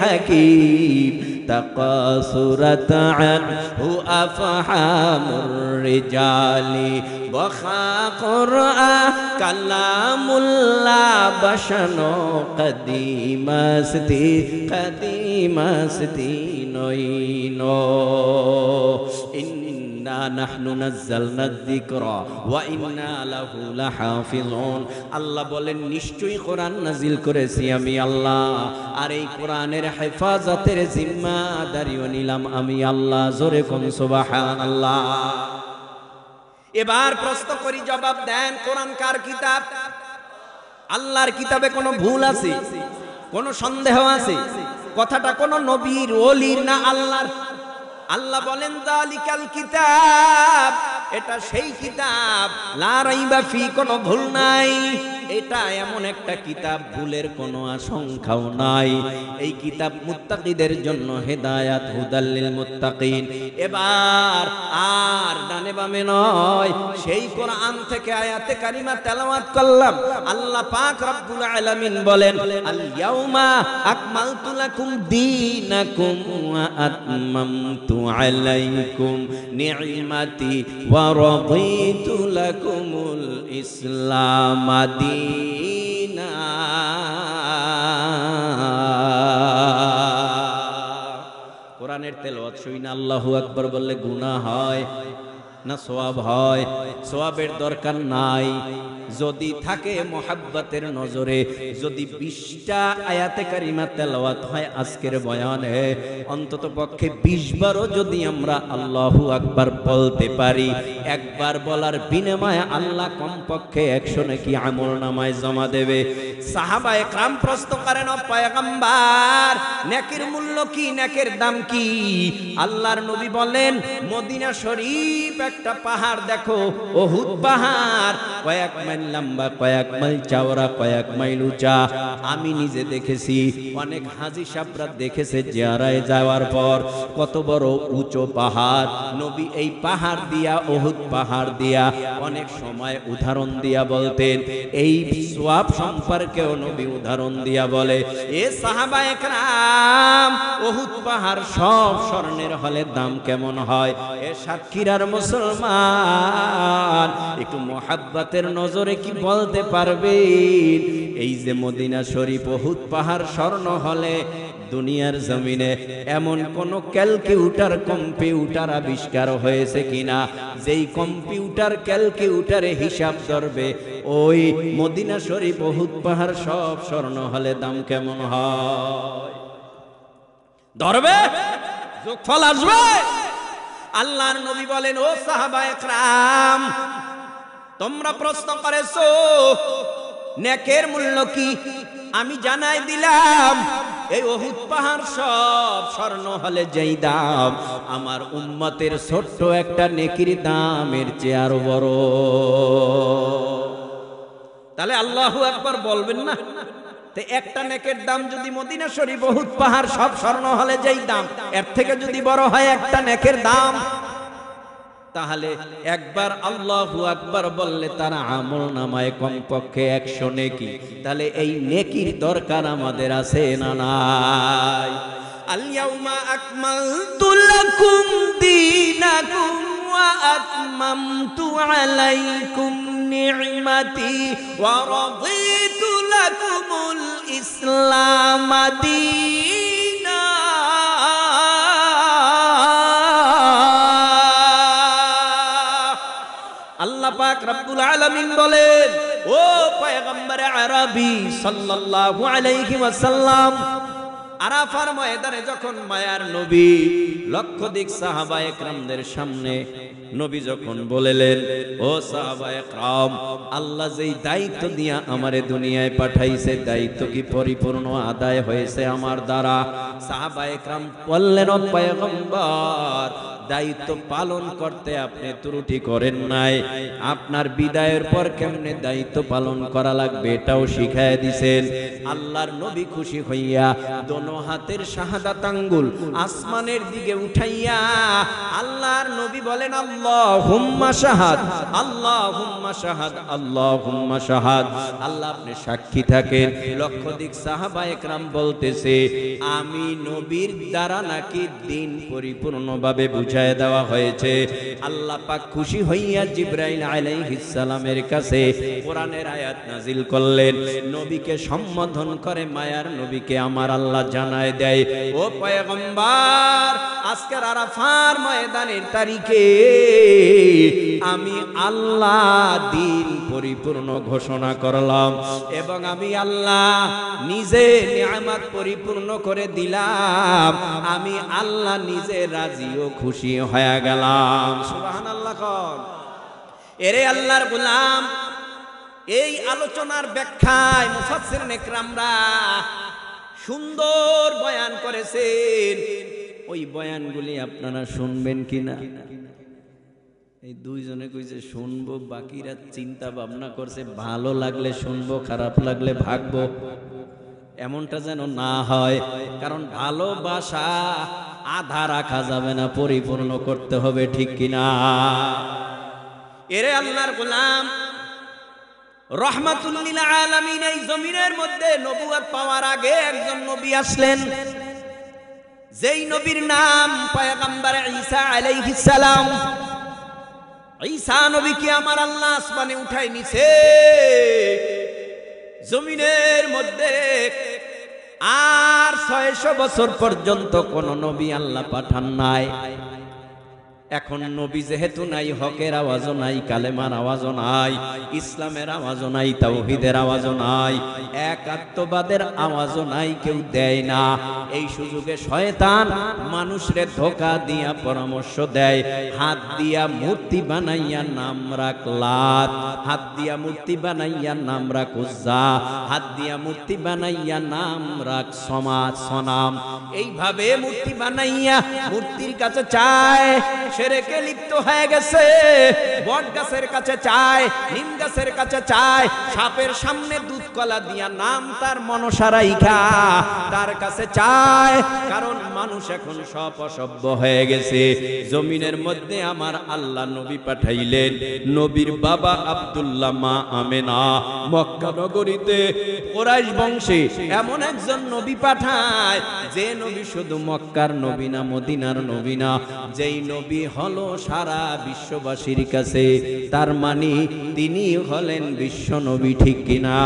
হাকিম তাকাসুরাত আনহু আফহামুর রিজালি বখা কুরআন কালামুল্লাহ বশনো কদিমাস্তি নইনো। ইন্না নাহনু নাযালনা যিকরা ওয়া ইন্না লাহু লাহাফিজুন। আল্লাহ বলেন, নিশ্চয়ই কোরআন নাজিল করেছি আমি আল্লাহ, আর এই কোরআনের হেফাজতের জিম্মাদারিও নিলাম আমি আল্লাহ। জোরে কোন সুবহানাল্লাহ। এবার প্রশ্ন করি, জবাব দেন, কোরআন কার কিতাব? আল্লাহর কিতাবে কোনো ভুল আছে? কোনো সন্দেহ আছে? কথাটা কোনো নবীর, ওলির না আল্লাহর? আল্লাহ বলেন, যালিকাল কিতাব, এটা সেই কিতাব, লা রাইবা ফি, কোনো ভুল নাই। এটা এমন একটা কিতাব, ভুলের কোনো আশঙ্কাও নাই। এই কিতাব মুত্তাকিদের জন্য হেদায়াত, হুদাল লিল মুত্তাকিন। এবার আর ডানে বামে নয়, সেই কোরআন থেকে আয়াতে কারিমা তেলাওয়াত করলাম। আল্লাহ পাক রব্বুল আলামিন বলেন, আল ইয়াউমা আকমালতু লাকুম দীনাকুম ওয়া আতমামতু আলাইকুম নি'মাতি ওয়া রাদিতু লাকুমুল ইসলাম দীনা। কোরআনের তেলাওয়াত শুনে আল্লাহু আকবার বললে গুনাহ হয় না সওয়াব হয়? সওয়াবের দরকার নাই। যদি থাকে মোহাব্বতের নজরে, যদি 20টা আয়াতে কারিমা তেলাওয়াত হয় আজকের বয়ানে, অন্তত পক্ষে 20 বারও যদি আমরা আল্লাহু আকবার বলতে পারি, একবার বলার বিনিময়ে আল্লাহ কমপক্ষে 100 নেকি আমলনামায় জমা দেবে। সাহাবায়ে کرام প্রশ্ন করেন, ও পয়গম্বর, নেকির মূল্য কি, নেকের দাম কি? আল্লাহর নবী বলেন, মদিনা শরীফ একটা পাহাড় দেখো, উহুদ পাহাড়, কয়েক মাইল লম্বা, কয়েক মাইল চওড়া, কয়েক মাইল উঁচা। আমি নিজে দেখেছি, অনেক হাজী সাহেবরা দেখেছে জিয়ারায় যাওয়ার পর কত বড় উঁচু পাহাড়। নবী এই পাহাড় দিয়া, উহুদ পাহাড় দিয়া অনেক সময় উদাহরণ দিয়া বলতেন। এই সওয়াব সম্পর্কেও নবী উদাহরণ দিয়া বলে, এ সাহাবায়ে کرام, উহুদ পাহাড় সব স্বর্ণের হলে দাম কেমন হয়? এ সাতক্ষীরার মুসলমান, একটু মোহাব্বতের নজরে কি বলতে পারবেন? এই যে মদিনা শরীফ, উহুদ পাহাড় স্বর্ণ হলে দুনিয়ার জমিনে এমন কোন ক্যালকুলেটর, কম্পিউটার আবিষ্কার হয়েছে কিনা যেই কম্পিউটার ক্যালকুলেটরে হিসাব ধরবে ওই মদিনা শরীফ, উহুদ পাহাড় সব স্বর্ণ হলে দাম কেমন হয়? ধরবে? যোগফল আসবে? আল্লাহর নবী বলেন, ও সাহাবায়ে کرام, তোমরা প্রশ্ন করেছো নেকের মূল্য কি? আমি জানাই দিলাম, এই উহুদ পাহাড় সব স্বর্ণ হলে যেই দাম, আমার উম্মতের ছোট্ট একটা নেকির দামের চেয়ে আরো বড়। তাহলে আল্লাহু আকবার বলবেন না? তে একটা নেকের দাম যদি মদিনা শরীফ, উহুদ পাহাড় সব স্বর্ণ হলে যেই দাম, এর থেকে যদি বড় হয় একটা নেকের দাম, তাহলে একবার আল্লাহু আকবার বললে তার আমলনামায় কমপক্ষে 100 নেকি। তাহলে এই নেকির দরকার আমাদের আছে না নাই? আল ইয়াউমা আকমালতু লাকুম দীনাকুম ওয়া আতমামতু আলাইকুম নি'মাতি ওয়া রাদিতু লাকুমুল ইসলাম দীনা। আল্লাহ পাক রব্বুল আলামিন বলেন, ও পয়গম্বরে আরবি সাল্লাল্লাহু আলাইহি ওয়াসাল্লাম, আরাফার ময়দানে যখন মায়ার নবী লক্ষাধিক সাহাবায়ে কেরামদের সামনে নবী যখন বলেলেন, ও সাহাবায়ে কেরাম, আল্লাহ যেই দায়িত্ব দিয়া আমারে দুনিয়ায় পাঠাইছে, দায়িত্ব কি পরিপূর্ণ আদায় হয়েছে আমার দ্বারা? সাহাবায়ে কেরাম বললেন, ও পয়গম্বর, দায়িত্ব পালন করতে আপনি ত্রুটি করেন নাই, আপনার বিদায়ের পর কেমনে দায়িত্ব পালন করা লাগবে এটাও শিখায় দিছেন। আল্লাহর নবী খুশি হইয়া দোনো হাতের শাহাদাত আঙ্গুল আসমানের দিকে উঠাইয়া আল্লাহর নবী বলেন, আল্লাহুম্মা শাহাদ, আল্লাহুম্মা শাহাদ, আল্লাহুম্মা শাহাদ। আল্লাহ আপনি সাক্ষী থাকেন। লক্ষাধিক সাহাবায়ে কেরাম বলতেছে, আমি নবীর দ্বারা নাকি দিন পরিপূর্ণভাবে বুঝায় দেওয়া হয়েছে। আল্লাহ পাক খুশি হইয়া জিবরাইল আলাইহিস সালামের কাছে কোরআনের আয়াত নাজিল করলেন। নবীকে সম্বোধন করে মায়ার নবীকে আমার আল্লাহ জানায় দেয়, ও পয়গম্বর, আজকের আরাফার ময়দানের তারিখে আমি আল্লাহ দিন পরিপূর্ণ ঘোষণা করলাম এবং আমি আল্লাহ নিজে নিয়ামত পরিপূর্ণ করে দিলাম। আমি আল্লাহ নিজে রাজি ও খুশি হয়ে গেলাম। সুবহানাল্লাহ। এরে আল্লাহর গোলাম, এই আলোচনার ব্যাখ্যায় মুফাসসিরিন ইকরামরা সুন্দর বয়ান করেছেন। ওই বয়ানগুলি আপনারা শুনবেন কিনা? এই দুইজনে কইছে শুনবো, বাকিরা চিন্তা ভাবনা করছে ভালো লাগলে শুনবো, খারাপ লাগলে ভাগবো। এমনটা যেন না হয়, কারণ ভালোবাসা আধা রাখা যাবে না, পরিপূর্ণ করতে হবে, ঠিক কিনা? এরে আল্লাহর গোলাম, রহমাতুল লিল আলামিন এই জমিনের মধ্যে নবুয়ত পাওয়ার আগে একজন নবী আসলেন, যেই নবীর নাম পয়গম্বর ঈসা আলাইহিস সালাম। ঈসা নবীকে আমার আল্লাহ আসমানে উঠাই নিছে। জমিনের মধ্যে আর 600 বছর পর্যন্ত কোন নবী আল্লাহ পাঠান নাই। এখন নবী যেহেতু নাই, হকের আওয়াজও নাই, কালেমার আওয়াজও নাই, ইসলামের আওয়াজও নাই, তাওহীদের আওয়াজও নাই, একাত্মবাদের আওয়াজও নাই, কেউ দেয় না। এই সুযোগে শয়তান মানুষরে ধোঁকা দিয়া পরামর্শ দেয়, হাত দিয়া মূর্তি বানাইয়া নাম রাখ লাত, হাত দিয়া মূর্তি বানাইয়া নাম রাখ উজ্জা, হাত দিয়া মূর্তি বানাইয়া নাম রাখ সনাম। এইভাবে মূর্তি বানাইয়া মূর্তির কাছে চায়, শিরকে লিপ্ত হয়ে গেছে। বট গাছের কাছে চায়, নিম গাছের কাছে চায়, সাপের সামনে দুধ কলা দিয়া নাম তার মনসা রাইখা তার কাছে চায়। কারণ মানুষ এখন সব অসভ্য হয়ে গেছে। জমিনের মধ্যে আমার আল্লাহ নবী পাঠাইলেন। নবীর বাবা আব্দুল্লাহ, মা আমেনা, মক্কা নগরীতে কুরাইশ বংশে এমন একজন নবী পাঠায়, যে নবী শুধু মক্কার নবী না, মদিনার নবী না, যেই নবী হলো সারা বিশ্ববাসীর কাছে, তার মানে তিনি হলেন বিশ্ব নবী, ঠিক কিনা?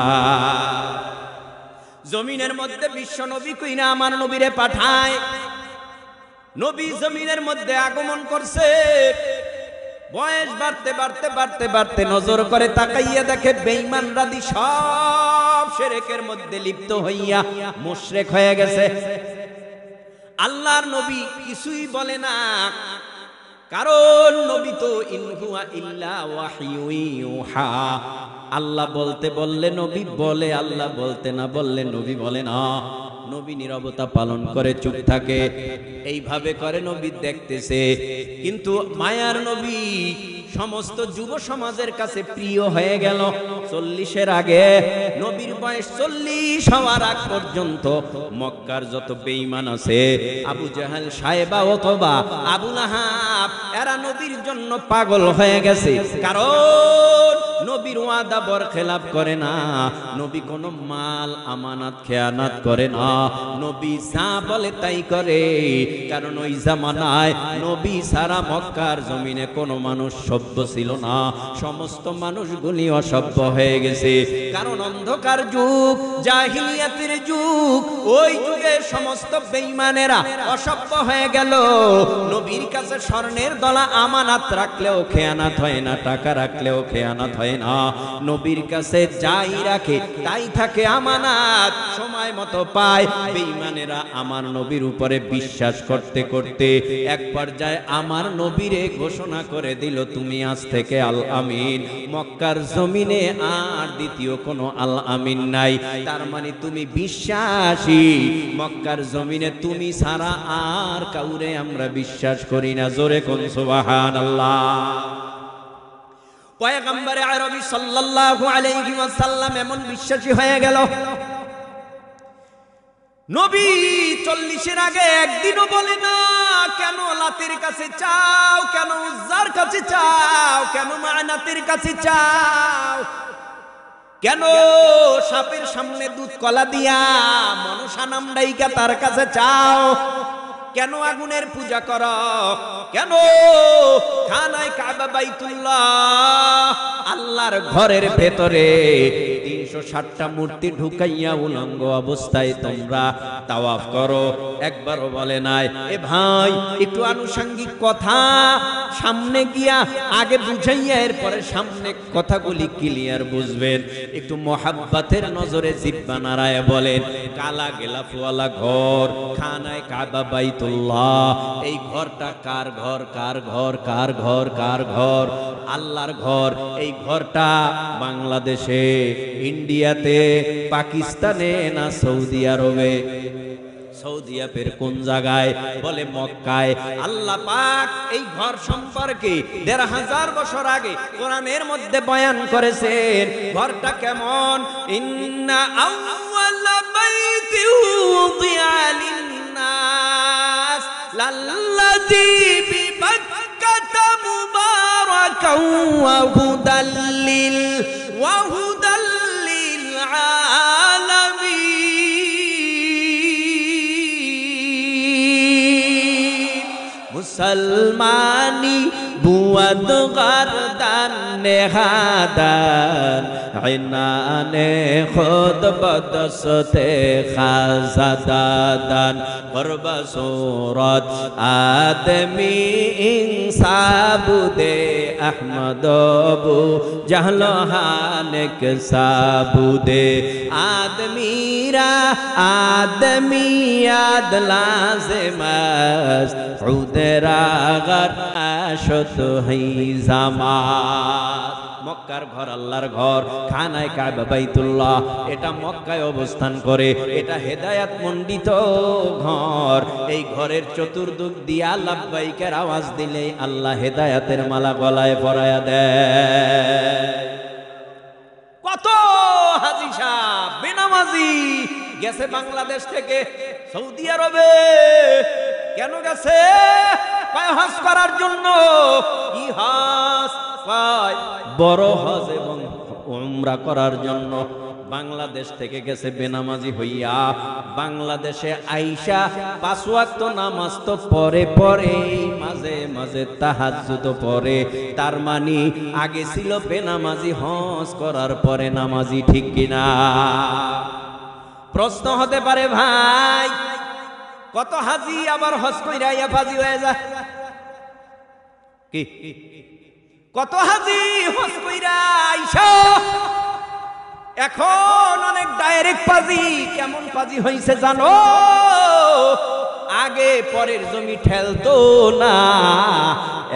জমিনের মধ্যে বিশ্ব নবী কইনা আমার নবীরে পাঠায়। নবী জমিনের মধ্যে আগমন করছে। বয়স বাড়তে বাড়তে বাড়তে বাড়তে নজর করে তাকাইয়া দেখে বেঈমানরা সব শিরকের মধ্যে লিপ্ত হইয়া মুশরিক হয়ে গেছে। আল্লাহর নবী কিছুই বলে না, কারণ নবী তো ইন হুয়া ইল্লা ওয়াহয়ু ইউহা। আল্লাহ বলতে বললে নবী বলে, আল্লাহ বলতে না বললে নবী বলে না। নবী নীরবতা পালন করে, চুপ থাকে। এইভাবে করে নবী দেখতেছে। কিন্তু মায়ার নবী সমস্ত যুব সমাজের কাছে প্রিয় হয়ে গেল। 40-এর আগে, নবীর বয়স 40 হওয়ার আগ পর্যন্ত মক্কার যত বেঈমান আছে, আবু জাহেল, সায়েবা, ওতবা, আবু লাহাব, এরা নবীর জন্য পাগল হয়ে গেছে। কারণ নবীর ওয়াদা বরখেলাপ করে না, নবী কোনো মাল আমানত খেয়ানাত করে না, নবী যা বলে তাই করে। কারণ ওই জামানায় নবী সারা মক্কার জমিনে কোনো মানুষ সভ্য ছিল না, সমস্ত মানুষগুলি অসভ্য হয়ে গেছে। কারণ অন্ধকার যুগ, জাহিলিয়াতের যুগ, ওই যুগে সমস্ত বেঈমানেরা অসভ্য হয়ে গেল। নবীর কাছে স্বর্ণের দলা আমানত রাখলেও খেয়ানাত হয় না, টাকা রাখলেও খেয়ানাত হয় না। নবীর কাছে যাই রাখে তাই থাকে আমানত, সময় মতো পায়। বেঈমানেরা আমার নবীর উপরে বিশ্বাস করতে করতে এক পর্যায়ে আমার নবীরে ঘোষণা করে দিল, তুমি আজ থেকে আল আমিন। মক্কার জমিনে আর দ্বিতীয় কোনো আল আমিন নাই। তার মানে তুমি বিশ্বাসী, মক্কার জমিনে তুমি ছাড়া আর কাউরে আমরা বিশ্বাস করি না। জোরে কোন সুবহানাল্লাহ। পয়গম্বরে আরবি সাল্লাল্লাহু আলাইহি ওয়াসাল্লাম এমন বিশ্বাসী হয়ে গেল, নবী 40-এর আগে একদিনও বলে না কেন লাতের কাছে চাও, কেন উজ্জার কাছে চাও, কেন মানাতের কাছে চাও, কেন সাপের সামনে দুধ কলা দিয়া মনসা নাম ডাইকা তার কাছে চাও, কেন আগুনের পূজা করো, কেন খানায় কাবা বাইতুল্লাহ আল্লাহর ঘরের ভেতরে 360টা মূর্তি ঢুকাইয়া উলঙ্গ অবস্থায় তোমরা তাওয়াফ করো? একবারও বলে নাই। এ ভাই, একটু আনুষঙ্গিক কথা সামনে গিয়া আগে বুঝাইয়া এরপরে সামনে কথাগুলি ক্লিয়ার বুঝবেন। একটু মোহাব্বতের নজরে জিব্বা নাড়ায় বলেন, কালা গেলাফওয়ালা ঘর, খানায় কাবা বাইতুল্লাহ, এই ঘরটা কার ঘর? কার ঘর? কার ঘর? কার ঘর? আল্লাহর ঘর। এই ঘরটা বাংলাদেশে, ইন্ডিয়াতে, পাকিস্তানে না সৌদি আরবে? সৌদি আরবের কোন জায়গায়? বলে মক্কায়। আল্লাহ পাক এই ঘর সম্পর্কে 1500 বছর আগে কোরআনের মধ্যে বয়ান করেছেন। ঘরটা কেমন? ইন্না আউওয়ালা বাইতি উযিআ লিন-নাস লাল্লাযী বিবাক্কাতা মুবারাকাও ওয়া হুদাল লিল মুসলমানি বুয়াদ গারদান নেহাদান ইনানে খুদ বদসতে খাজাদান করবা সুরত আদমি ইনসাবুদে আহমদবু জাহলহানেক সাবুদে আদমিরা আদমিয়াদ লাজেমাস উদরাগর আশত হই জামাত। মক্কার ঘর আল্লাহর ঘর, খানায় কাবা বাইতুল্লাহ, এটা মক্কায় অবস্থান করে। এটা হেদায়াত মণ্ডিত ঘর। এই ঘরের চতুর্দিক দিয়া লাব্বাইকের আওয়াজ দিলে আল্লাহ হেদায়াতের মালা গলায় পরায়া দেয়। কত হাজী সাহেব বেনামাজি গেছে বাংলাদেশ থেকে সৌদি আরবে। কেন গেছে? হজ করার জন্য। কি হজ? বড় হজ এবং উমরা করার জন্য। বাংলাদেশ থেকে গেছে বেনামাজি হইয়া। বাংলাদেশে আইসা 5 ওয়াক্ত নামাজ তো পরে পরে, মাঝে মাঝে তাহাজ্জুদ পড়ে। তার মানে আগে ছিল বেনামাজি, হজ করার পরে নামাজি। ঠিক কিনা? প্রশ্ন হতে পারে, ভাই কত হাজি আবার হজ কইরা ফাজি হয়ে যায়? কি কত হাজি হজ কইরা আইসা এখন অনেক ডাইরেক্ট পাজি। কেমন পাজি হইছে জানো? আগে পরের জমি ঠেলতো না,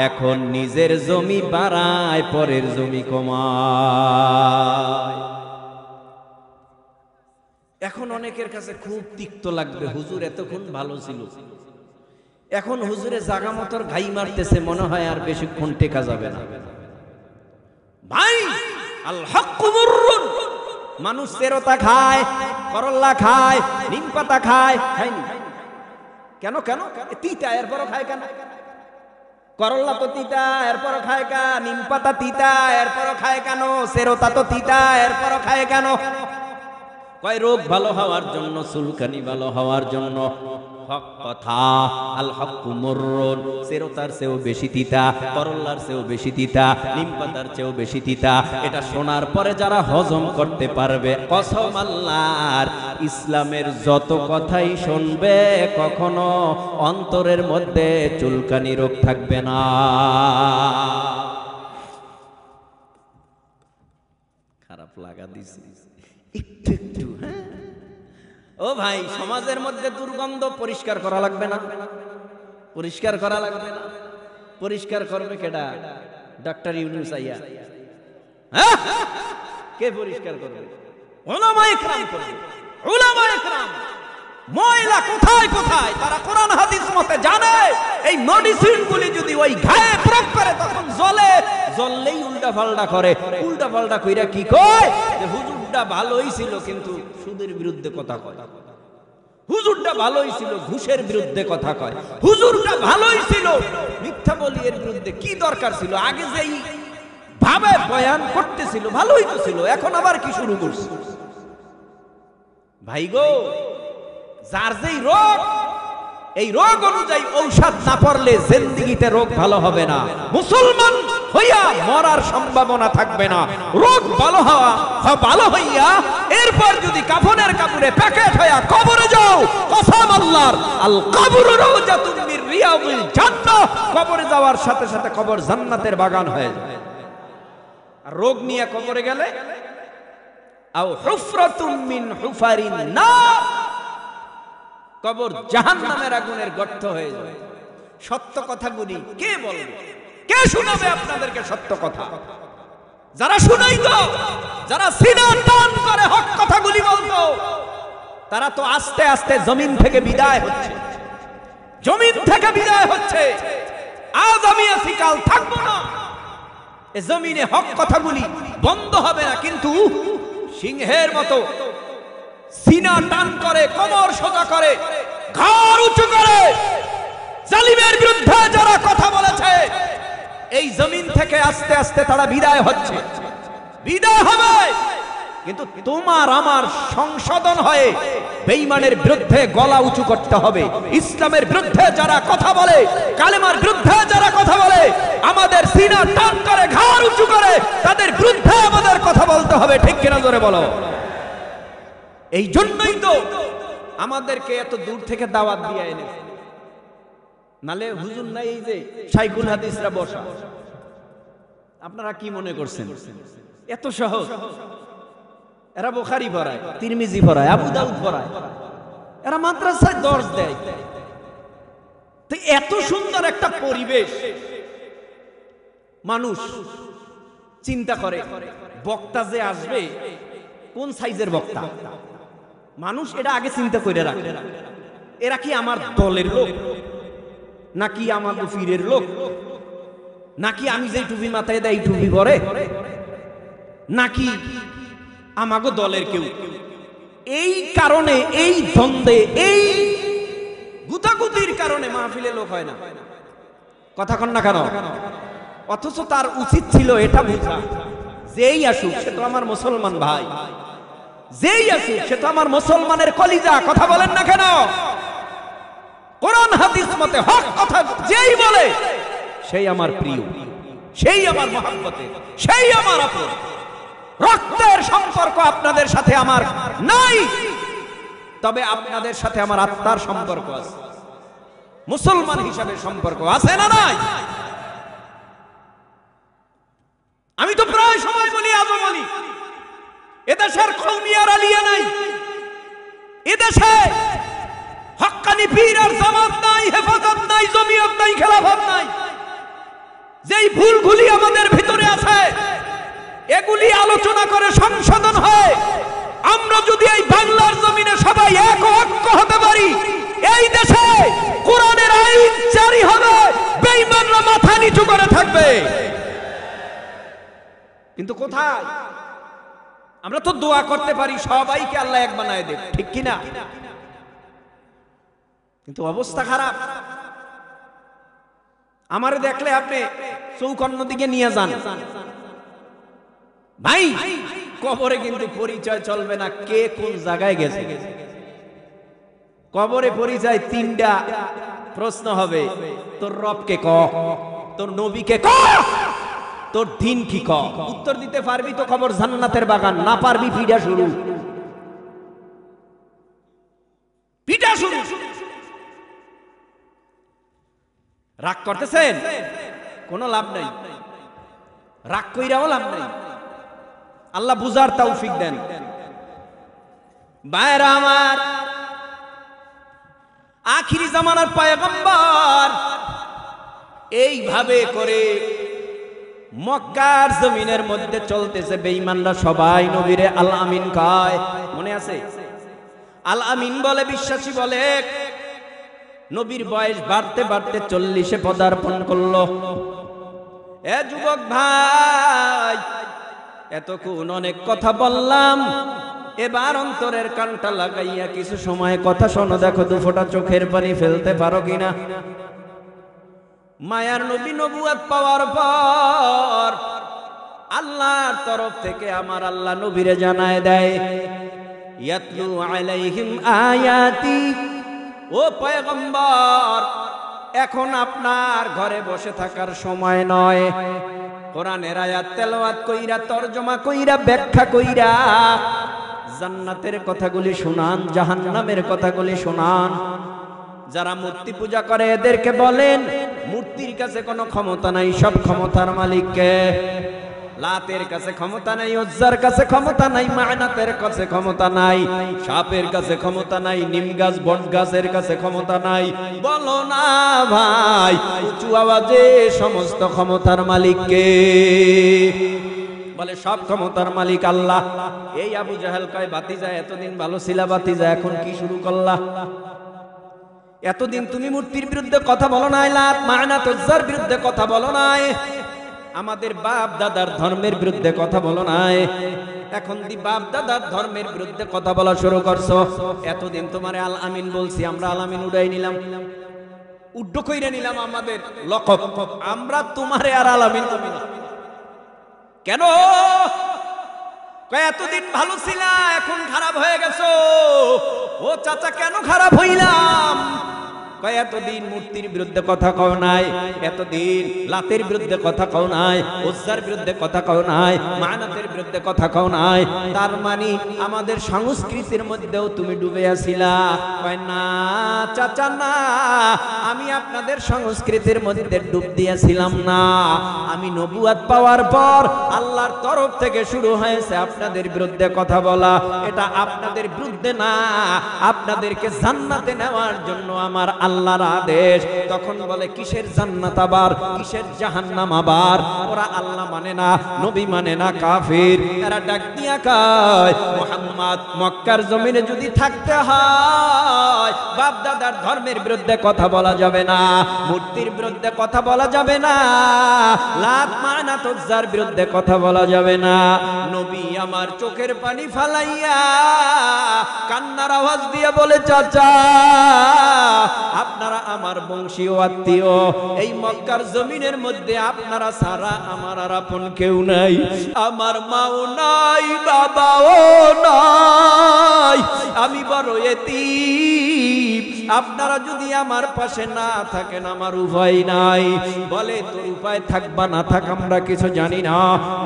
এখন নিজের জমি বাড়ায়, পরের জমি কমায়। এখন অনেকের কাছে খুব তিক্ত লাগবে, হুজুর এতক্ষণ ভালো ছিল, এখন হুজুরে জাগা মতর ঘাই মারতেছে, মনে হয় আর বেশিক্ষণ টেকা যাবে না। ভাই, আল হক মুররুন। মানুষ তেরোতা খায়, করল্লা খায়, নিম পাতা খায়, খায়নি কেন? কেন তিতা এরপরও খায় কেন? করল্লা তো তিতা এরপর খায় কা, নিম পাতা তিতা এরপর খায় কেন, সেরোতা তো তিতা এরপর খায় কেন? কয় রোগ ভালো হওয়ার জন্য, চুলকানি ভালো হওয়ার জন্য। হক কথা, আল হক্কু মুররুন, সেরোতার চেয়েও বেশি তিতা, করল্লার চেয়েও বেশি তিতা, নিম পাতার চেয়েও বেশি তিতা। এটা শোনার পরে যারা হজম করতে পারবে, কসম আল্লাহর, ইসলামের যত কথাই শুনবে কখনো অন্তরের মধ্যে চুলকানি রোগ থাকবে না। খারাপ লাগা দিছি একটু একটু, হ্যাঁ। ও ভাই, সমাজের মধ্যে দুর্গন্ধ পরিষ্কার করা লাগবে না? পরিষ্কার করা লাগবে না? পরিষ্কার করবে কেডা? ডক্টর ইউনূস আইয়া, হ্যাঁ? কে পরিষ্কার করবে? উলামায়ে কেরাম করবে। উলামায়ে কেরাম ময়লা কোথায় কোথায় তারা কোরআন হাদিস মতে জানে। এই মেডিসিন গুলি যদি ওই গায়ে প্রয়োগ করে তখন জ্বললেই উল্টা পাল্টা করে। উল্টা পাল্টা কইরা কি কয় যে হুজুরটা ভালোই ছিল কিন্তু সুদের বিরুদ্ধে কথা কয়, হুজুরটা ভালোই ছিল ঘুষের বিরুদ্ধে কথা কয়, হুজুরটা ভালোই ছিল মিথ্যা বলি এর বিরুদ্ধে। কি দরকার ছিল? আগে যেই ভাবে বয়ান করতেছিল ভালোই তো ছিল, এখন আবার কি শুরু করছে? ভাই গো, যার যেই রোগ, এই রোগ অনুযায়ী ঔষধ না পড়লে জিন্দেগিতে রোগ ভালো হবে না। মুসলমান হইয়া মরার সম্ভাবনা থাকবে না। রোগ ভালো ভালো হইয়া এরপর যদি কাফনের কাপড়ে প্যাকেট হইয়া কবরে যাও, কসম আল্লাহর, আল কবরু রাউজাতুম মির রিয়াদিল জান্নাহ, কবরে যাওয়ার সাথে সাথে কবর জান্নাতের বাগান হয়ে যায়। আর রোগ নিয়ে কবরে গেলে আও হুফরাতুম মিন হুফারিন নার, কবর জাহান্নামের আগুনের গর্ত হয়ে যায়। সত্য কথাগুলি কে বলবে? কে শোনাবে আপনাদেরকে সত্য কথা? যারা শুনাইতো, যারা সিনা টান করে হক কথাগুলি বলতো, তারা তো আস্তে আস্তে জমিন থেকে বিদায় হচ্ছে, জমিন থেকে বিদায় হচ্ছে। আজ আমি আছি, কাল থাকবো না। এ জমিনে হক কথাগুলি বন্ধ হবে না, কিন্তু সিংহের মতো সিনা টান করে, কোমর সোজা করে, ঘাড় উঁচু করে জালিমের বিরুদ্ধে যারা কথা বলেছে, এই জমিন থেকে আস্তে আস্তে তারা বিদায় হচ্ছে, বিদায় হবে। কিন্তু তোমার আমার সংশোধন হয়ে বেঈমানের বিরুদ্ধে গলা উঁচু করতে হবে। ইসলামের বিরুদ্ধে যারা কথা বলে, কালেমার বিরুদ্ধে যারা কথা বলে, আমাদের সিনা টান করে, ঘাড় উঁচু করে তাদের বিরুদ্ধে আমাদের কথা বলতে হবে। ঠিক কিনা জোরে বলো? এই জন্যই তো আমাদেরকে এত দূর থেকে দাওয়াত দিয়ে এনেছে। নালে হুজুর নাই, এই যে শাইখুল হাদিসরা বসা, আপনারা কি মনে করছেন এত সহজ? এরা বুখারী পড়ায়, তিরমিজি পড়ায়, আবু দাউদ পড়ায়, এরা মাদ্রাসায় দর্স দেয়। তো এত সুন্দর একটা পরিবেশ, মানুষ চিন্তা করে বক্তা যে আসবে কোন সাইজের বক্তা। মানুষ এটা আগে চিন্তা করে রাখে, এরা কি আমার দলের লোক, নাকি আমার ফিরের লোক, নাকি আমি যে টুপি মাথায় দেয় টুপি পরে, নাকি আমাগো দলের কেউ। এই কারণে, এই দ্বন্দ্বে, এই গুতাগুতির কারণে মাহফিলে লোক হয় না। কথা কন না কেন? অথচ তার উচিত ছিল এটা বোঝা, যেই আসুক সে তো আমার মুসলমান ভাই, যেই আসুক সে তো আমার মুসলমানের কলিজা। কথা বলেন না কেন? কোরআন হাদিস মতে হক কথা যেই বলে সেই আমার প্রিয়, সেই আমার মহব্বতের, সেই আমার আপন। রক্তের সম্পর্ক আপনাদের সাথে আমার নাই, তবে আপনাদের সাথে আমার আত্মার সম্পর্ক আছে, মুসলমান হিসাবে সম্পর্ক আছে না নাই? আমি তো প্রায় সময় বলি, আজও বলি, এদেশের কওমিয়ার আলিয়া নাই, এদেশে হক্কানি পীর আর জামাত নাই, হেফাজত নাই, জমিয়ত নাই, খেলাফত নাই। যেই ভুলগুলি আমাদের ভিতরে আছে এগুলি আলোচনা করে সংশোধন হয়। আমরা যদি এই বাংলার জমিনে সবাই এক ঐক্য হতে পারি, এই দেশে কোরআনের আইন জারি হবে, বেঈমানরা মাথা নিচু করে থাকবে। কিন্তু কোথায়? আমরা তো দোয়া করতে পারি সবাইকে আল্লাহ এক বানায় দেব, ঠিক কিনা? কিন্তু অবস্থা খারাপ। আমারে দেখলে আপনি চৌকান্ন দিকে নিয়ে যান ভাই, কবরে কিন্তু পরিচয় চলবে না কে কোন জায়গায় গেছে। কবরে পরিচয় তিনটা প্রশ্ন হবে, তোর রবকে ক, তোর নবীকে ক, তোর দিন কি ক। উত্তর দিতে পারবি তো কবর জান্নাতের বাগান, না পারবি পিটা শুরু, পিটা শুরু। রাগ করতেছেন, কোনো লাভ নাই, রাগ কইরাও লাভ নাই। আল্লাহ বুঝার তৌফিক দেন। ভাইরা আমার, আখিরি জামানার পয়গম্বর এইভাবে করে মক্কার জমিনের মধ্যে চলতেছে, বেঈমানরা সবাই নবীরে আল আমিন কয়। মনে আছে? আল আমিন বলে, বিশ্বাসী বলে। নবীর বয়স বাড়তে বাড়তে 40-এ পদার্পণ করলো। এ যুবক ভাই, এতক্ষণ অনেক কথা বললাম, এবার অন্তরের কানটা লাগাইয়া কিছু সময় কথা শোনো। দেখো দু ফোঁটা চোখের পানি ফেলতে পারো কিনা। মায়ার নবী নবুয়ত পাওয়ার পর আল্লাহর তরফ থেকে আমার আল্লাহ নবীরে জানায় দেয়, ইয়াতলু আলাইহিম আয়াতি। ও পয়গম্বর, এখন আপনার ঘরে বসে থাকার সময় নয়। কোরআনের আয়াত তেলাওয়াত কইরা, তরজমা কইরা, ব্যাখ্যা কইরা জান্নাতের কথাগুলি শুনান, জাহান্নামের কথাগুলি শুনান। যারা মূর্তি পূজা করে এদেরকে বলেন, মূর্তির কাছে কোনো ক্ষমতা নাই, সব ক্ষমতার মালিককে। লাতের কাছে ক্ষমতা নাই, উজ্জার কাছে ক্ষমতা নাই, মায়নাতের কাছে ক্ষমতা নাই, সাপের কাছে ক্ষমতা নাই, নিম গাছ বট গাছের কাছে ক্ষমতা নাই। বলো না ভাই, উঁচু আওয়াজে সমস্ত ক্ষমতার মালিককে বলে, সব ক্ষমতার মালিক আল্লাহ। এই আবু জাহেল কয়, বাতিজা এতদিন ভালো ছিলা বাতিজা, এখন কি শুরু করলা? এতদিন তুমি মূর্তির বিরুদ্ধে কথা বলো নাই, লাত মায়নাত উজ্জার বিরুদ্ধে কথা বলো নাই, আমাদের বাপ দাদার ধর্মের বিরুদ্ধে কথা বলো নাই, এখন দি বাপ দাদার ধর্মের বিরুদ্ধে কথা বলা শুরু করছো। এতদিন তোমারে আল আমিন বলছি, আমরা আল আমিন উড়াই নিলাম, উড্ড কইরা নিলাম আমাদের লকব, আমরা তোমারে আর আল আমিন কেন? এতদিন ভালো ছিলা, এখন খারাপ হয়ে গেছো। ও চাচা, কেন খারাপ হইলাম? এতদিন মূর্তির বিরুদ্ধে কথা কও নাই, এতদিন লাতের বিরুদ্ধে কথা কও নাই, উজ্জার বিরুদ্ধে কথা কও নাই, মায়নাতের বিরুদ্ধে কথা কও নাই। তার মানে আমাদের সংস্কৃতির মধ্যেও তুমি ডুবে আছিলা। কয় না চাচা না, আমি আপনাদের সংস্কৃতির মধ্যে ডুব দিয়েছিলাম না। আমি নবুয়ত পাওয়ার পর আল্লাহর তরফ থেকে শুরু হয়েছে আপনাদের বিরুদ্ধে কথা বলা। এটা আপনাদের বিরুদ্ধে না, আপনাদেরকে জান্নাতে নেওয়ার জন্য আমার আল্লাহর আদেশ। তখন বলে, কিসের জান্নাত আবার, কিসের জাহান্নাম আবার? ওরা আল্লাহ মানে না, নবী মানে না, কাফির। এরা ডাক দিয়া কয়, মুহাম্মদ মক্কার জমিনে যদি থাকতে হয়, বাপ দাদার ধর্মের বিরুদ্ধে কথা বলা যাবে না, মূর্তির বিরুদ্ধে কথা বলা যাবে না, লাত মানাত উজ্জার বিরুদ্ধে কথা বলা যাবে না। নবী আমার চোখের পানি ফালাইয়া কান্নার আওয়াজ দিয়ে বলে, চাচা আপনারা আমার বংশীয় আত্মীয়, এই মক্কার জমিনের মধ্যে আপনারা ছাড়া আমার আর আপন কেউ নাই। আমার মাও নাই, বাবাও নাই, আমি বড় এতিম। আপনারা যদি আমার পাশে না থাকেন, আমার উপায় নাই। বলে, তোর উপায় থাকবা না থাক আমরা কিছু জানি না।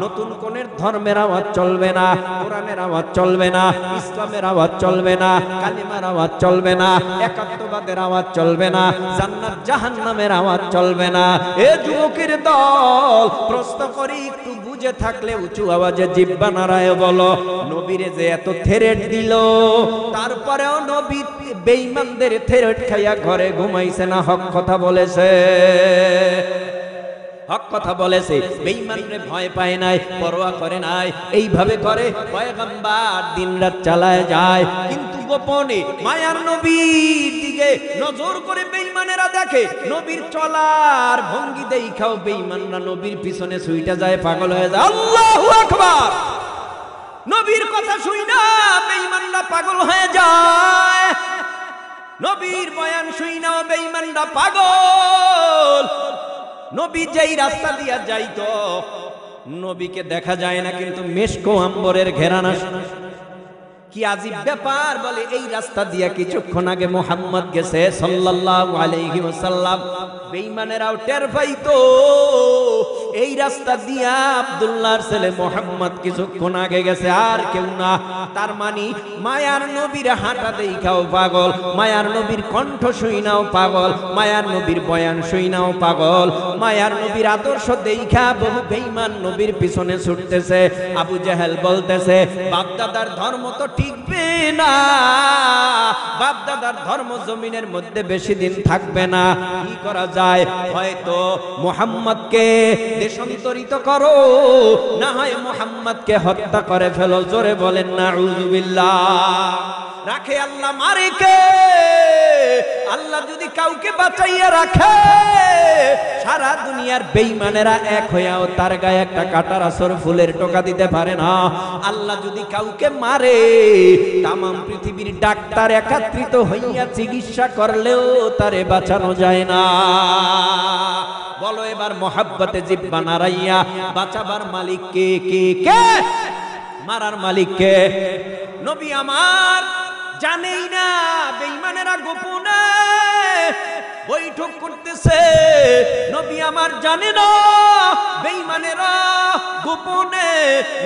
নতুন কোনের ধর্মের আওয়াজ চলবে না, কোরআনের আওয়াজ চলবে না, ইসলামের আওয়াজ চলবে না, কালিমার আওয়াজ চলবে না, একাত্মবাদের আওয়াজ চলবে না, জান্নাত জাহান্নামের আওয়াজ চলবে না। এ যুবকের দল, প্রশ্ন করি একটু বুঝে থাকলে উঁচু আওয়াজে জিহ্বা নাড়ায় বলো, নবীরে যে এত থ্রেট দিল, তারপরেও নবী বেঈমানদের থ্রেট খাইয়া ঘরে ঘুমাইছে না? হক কথা বলেছে, হক কথা বলেছে। বেঈমানরে ভয় পায় নাই, পরোয়া করে নাই। এইভাবে করে পয়গম্বর দিনরাত চালায় যায়, কিন্তু গোপনে মায়ার নবীর দিকে নজর করে বেঈমানেরা দেখে। নবীর চলার ভঙ্গি দেখাও বেঈমানরা নবীর পিছনে ছুইটা যায়, পাগল হয়ে যায়। আল্লাহু আকবার! নবীর কথা শুই না বেঈমানরা পাগল হয়ে যায়, নবীর বয়ান শুই না বেঈমানরা পাগল। নবী যেই রাস্তা দিয়া যাইতো নবীকে দেখা যায় না, কিন্তু মেশকো আম্বরের ঘেরান আসে। কি আজীব ব্যাপার, বলে এই রাস্তা দিয়া কিছুক্ষণ আগে মুহাম্মদ গেছে সাল্লাল্লাহু আলাইহি ওয়াসাল্লাম। বেঈমানেরাও টের পাইতো এই রাস্তা দিয়া আব্দুল্লাহর ছেলে মুহাম্মদ কিছুক্ষণ আগে গেছে, আর কেউ না। তার মানে মায়ার নবীর হাঁটা দেখাও পাগল, মায়ার নবীর কণ্ঠ শুইনাও পাগল, মায়ার নবীর বয়ান শুইনাও পাগল, মায়ার নবীর আদর্শ দেখা বহু বেঈমান নবীর পিছনে ছুটতেছে। আবু জাহেল বলতেছে বাপদাদার ধর্ম তো টিকবে না, বাপদাদার ধর্ম জমিনের মধ্যে বেশি দিন থাকবে না। কি করা যায়? হয়তো মুহাম্মদকে দেশান্তরিত করো, না হয় মুহাম্মদকে হত্যা করে ফেলো। জোরে বলেন নাউযুবিল্লাহ। রাখে আল্লাহ, মারে কে? আল্লাহ যদি কাউকে বাঁচাইয়া রাখে, সারা দুনিয়ার বেঈমানেরা এক হইয়াও তার গায়ে একটা কাঁটার আসর ফুলের টোকা দিতে পারে না। আল্লাহ যদি কাউকে মারে, তামাম পৃথিবীর ডাক্তার একত্রিত হইয়া চিকিৎসা করলেও তারে বাঁচানো যায় না। বলো এবার মহাব্বতে জিহ্বা নাড়াইয়া বাঁচাবার মালিক কে? কে কে? মারার মালিক কে? নবী আমার জানেই না বেঈমানেরা গোপনে বৈঠক করতেছে। নবী আমার জানে না বেঈমানেরা গোপনে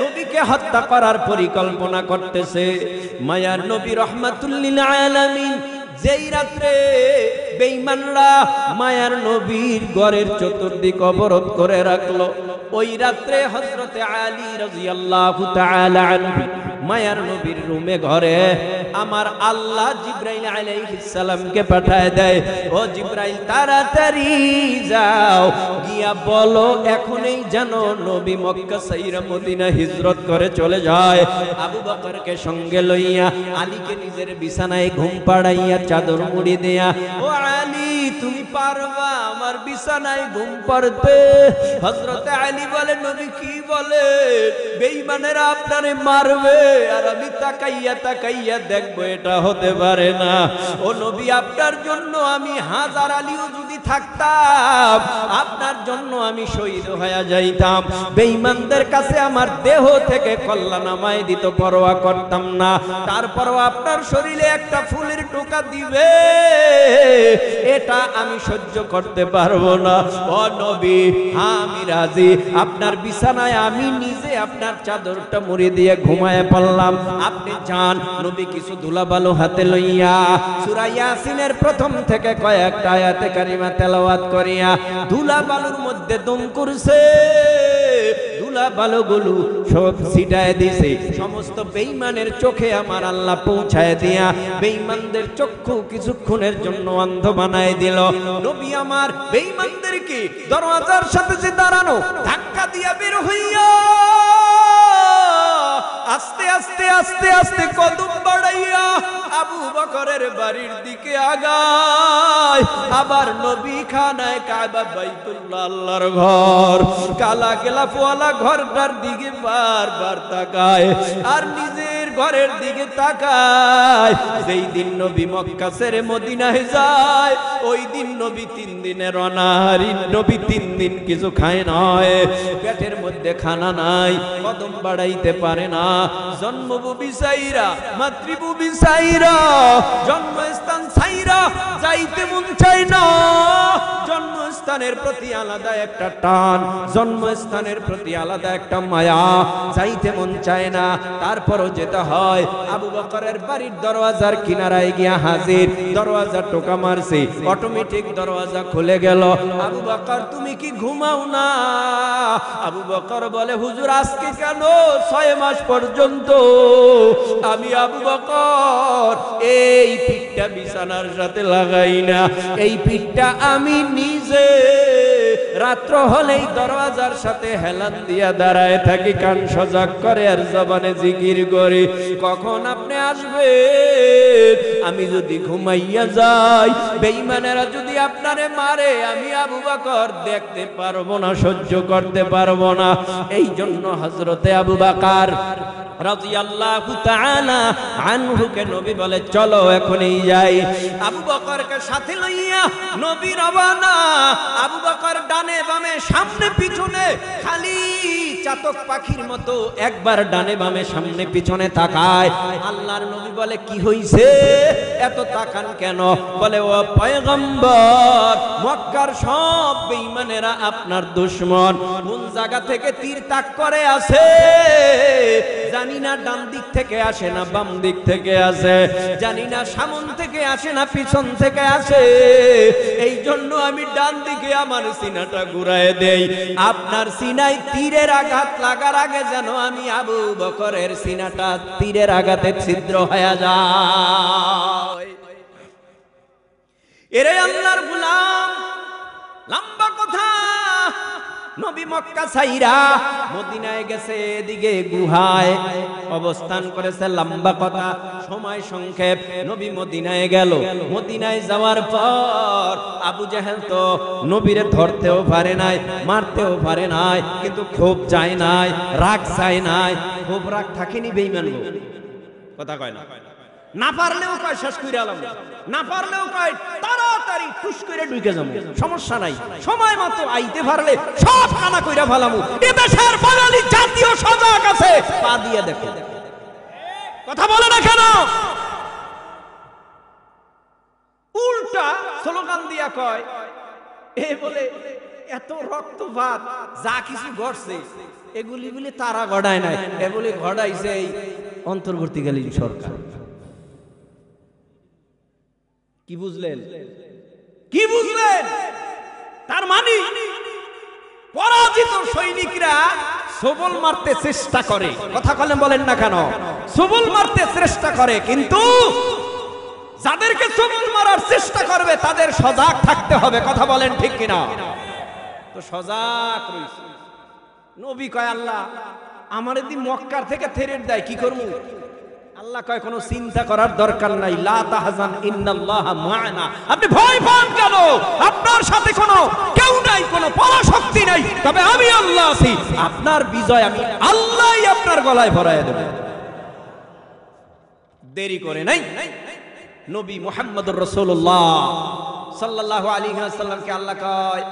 নবীকে হত্যা করার পরিকল্পনা করতেছে। মায়ার নবী রাহমাতুল লিল আলামিন যেই রাত্রে বেঈমানরা মায়ার নবীর ঘরের চতুর্দিক অবরোধ করে রাখলো, ওই রাত্রে হযরতে আলী রাদিয়াল্লাহু তাআলা আনহু মায়ার নবীর রুমে ঘরে আমার আল্লাহ জিবরাইল আলাইহিস সালামকে পাঠায় দেয়, ও জিবরাইল তাড়াতাড়ি যাও গিয়া বলো এখনই যেন নবী মক্কা ছাইরা মদিনা হিজরত করে চলে যায়। আবু বকরকে সঙ্গে লইয়া আলীকে নিজের বিছানায় ঘুম পাড়াইয়া চাদর মুড়ি দেয়া, ও আলী তুমি পারবা আমার বিছানায় ঘুম পাড়তে? হযরতে আলী বলে নবী কি বলে? বেঈমানেরা আপনারে মারবে আর আমি তাকাইয়া তাকাইয়া দেখবো, এটা হতে পারে না। ও নবী আপনার জন্য আমি হাজার আলীও যদি থাকতাম, আপনার জন্য আমি শহীদ হয়ে যাইতাম। বেঈমানদের কাছে আমার দেহ থেকে কল্লা নামায় দিত, পরোয়া করতাম না। তারপরও আপনার শরীরে একটা ফুলের টোকা দিবে, এটা আমি সহ্য করতে পারবো না। ও নবী আমি রাজি, আপনার বিছানায় আমি নিজে আপনার চাদরটা মুড়ি দিয়ে ঘুমায় পড়লাম, আপনি যান। নবী কিছু ধুলাবালু হাতে লইয়া সূরা ইয়াসিনের প্রথম থেকে কয়েকটা আয়াতে কারিমা তেলাওয়াত করিয়া ধুলাবালুর মধ্যে দম করছে। ধুলাবালুগুলো সব ছিটায় দিছে সমস্ত বেঈমানের চোখে আমার আল্লাহ পৌঁছায় দিয়া বেঈমানদের চক্ষু কিছুক্ষণের জন্য অন্ধ বানায় দিল। নবী আমার বেঈমানদেরকে দরওয়াজার সাথে যে দাঁড়ানো ধাক্কা দিয়া বের হইয়া আস্তে আস্তে আস্তে আস্তে কদম বাড়াইয়া আবু বকরের বাড়ির দিকে আগায়। আবার নবী খানায় কাবা বাইতুল্লাহ আল্লাহর ঘর, কালা গেলাফওয়ালা ঘরটার দিকে বারবার তাকায় আর নিজের ঘরের দিকে তাকায়। যেই দিন নবী মক্কা ছেড়ে মদিনায় যায়, ওই দিন নবী 3 দিনের অনাহারী। নবী 3 দিন কিছু খায় নয়, পেটের মধ্যে খানা নাই, কদম বাড়াইতে পারে না। জন্মভূমি সাইরা, মাতৃভূমি সাইরা, জন্মস্থান সাইরা যাইতে মন চায় না। জন্মস্থানের প্রতি আলাদা একটা টান, জন্মস্থানের প্রতি আলাদা একটা মায়া, যাইতে মন চায় না। তারপরও যেতে হয়। আবু বকরের বাড়ির দরওয়াজার কিনারায় গিয়া হাজির, দরওয়াজা টোকা মারছে, অটোমেটিক দরওয়াজা খুলে গেল। আবু বকর তুমি কি ঘুমাও না? আবু বকর বলে হুজুর আজকে কেন 6 মাস পর্যন্ত আমি আবু বকর এই পিঠটা বিছানার সাথে লাগাই না, এই পিঠটা আমি নিজে রাত্র হলেই দরওয়াজার সাথে হেলান দিয়া দাঁড়ায় থাকি, কান সজাগ করে আর জবানে জিকির করি কখন আপনি আসবেন। আমি যদি ঘুমাইয়া যাই, বেঈমানেরা যদি আপনারে মারে, আমি আবু বকর দেখতে পারবো না, সহ্য করতে পারবো না। এই জন্য হযরতে আবু বকর রাদিয়াল্লাহু তাআলা আনহুকে নবী বলে চলো এখনই যাই। আবু বকরকে সাথে লইয়া নবী রওনা। আবু বকর ডানে বামে সামনে পিছনে খালি চাতক পাখির মতো একবার ডানে বামে সামনে পিছনে তাকায়। আল্লাহর নবী বলে কি হইছে, এত তাকান কেন? বলে ও পয়গম্বর, মক্কার সব বেঈমানেরা আপনার দুশমন। কোন জায়গা থেকে তীর তাক করে আসে জানি না, ডান দিক থেকে আসে না বাম দিক থেকে আসে, জানি না সামন থেকে আসে না পিছন থেকে আসে। এই জন্য আমি ডান দিকে আমার সিনাটা ঘুরায় দেই, আপনার সিনায় তীরের আঘাত লাগার আগে যেন আমি আবু বকরের সিনাটা তীরের আঘাতে ছিদ্র হয়ে যায়। এরে আল্লাহর গোলাম, লম্বা কথা। নবী মক্কা ছাইরা মদিনায় গেছে, এদিকে গুহায় অবস্থান করেছে। লম্বা কথা, সময় সংক্ষেপ। নবী মদিনায় গেল। মদিনায় যাওয়ার পর আবু জেহেল তো নবীরে ধরতেও পারে নাই, মারতেও পারে নাই, কিন্তু ক্ষোভ যায় নাই, রাগ চায় নাই। ক্ষোভ রাগ থাকেনি বেঈমান কথা কয় না, না পারলেও কয় শেষ কইরা আলাম, না পারলেও কয় তাড়াতাড়ি টুস করে ঢুকে যাবো, সমস্যা নাই, সময় মতো আইতে পারলে সব কানা কইরা ফেলামু। এ দেশের বাঙালি জাতীয় সজাগ আছে, পা দিয়ে দেখো। কথা বলে না কেন? উল্টা স্লোগান দিয়া কয়, এ বলে এত রক্তপাত যা কিছু ঘটছে এগুলি বলে তারা ঘটায় নাই, এ বলে ঘটাইছে এই অন্তর্বর্তীকালীন সরকার। কি বুঝলেন? কি বুঝলেন? তার মানে পরাজিত সৈনিকরা সবল মারতে চেষ্টা করে। কথা বলেন না কেন? সবল মারতে চেষ্টা করে, কিন্তু যাদেরকে সবল মারার চেষ্টা করবে তাদের সজাগ থাকতে হবে। কথা বলেন ঠিক কিনা? তো সজাগ রইছে। নবী কয় আল্লাহ আমারে দি মক্কার থেকে থেরেট দেয়, কি করব? আল্লাহ কয় কোনো চিন্তা করার দরকার নাই, লা তাহজান ইন্নাল্লাহা মা'না। আপনি ভয় পান কেন? আপনার সাথে কোনো কেউ নাই, কোনো পরাশক্তি নাই, তবে আমি আল্লাহ আছি। আপনার বিজয় আমি আল্লাহই আপনার গলায় ভরায় দেব। দেরি করে নাই নবী মুহাম্মদুর রাসূলুল্লাহ সাল্লাল্লাহু আলাইহি ওয়াসাল্লামকে আল্লাহ কয়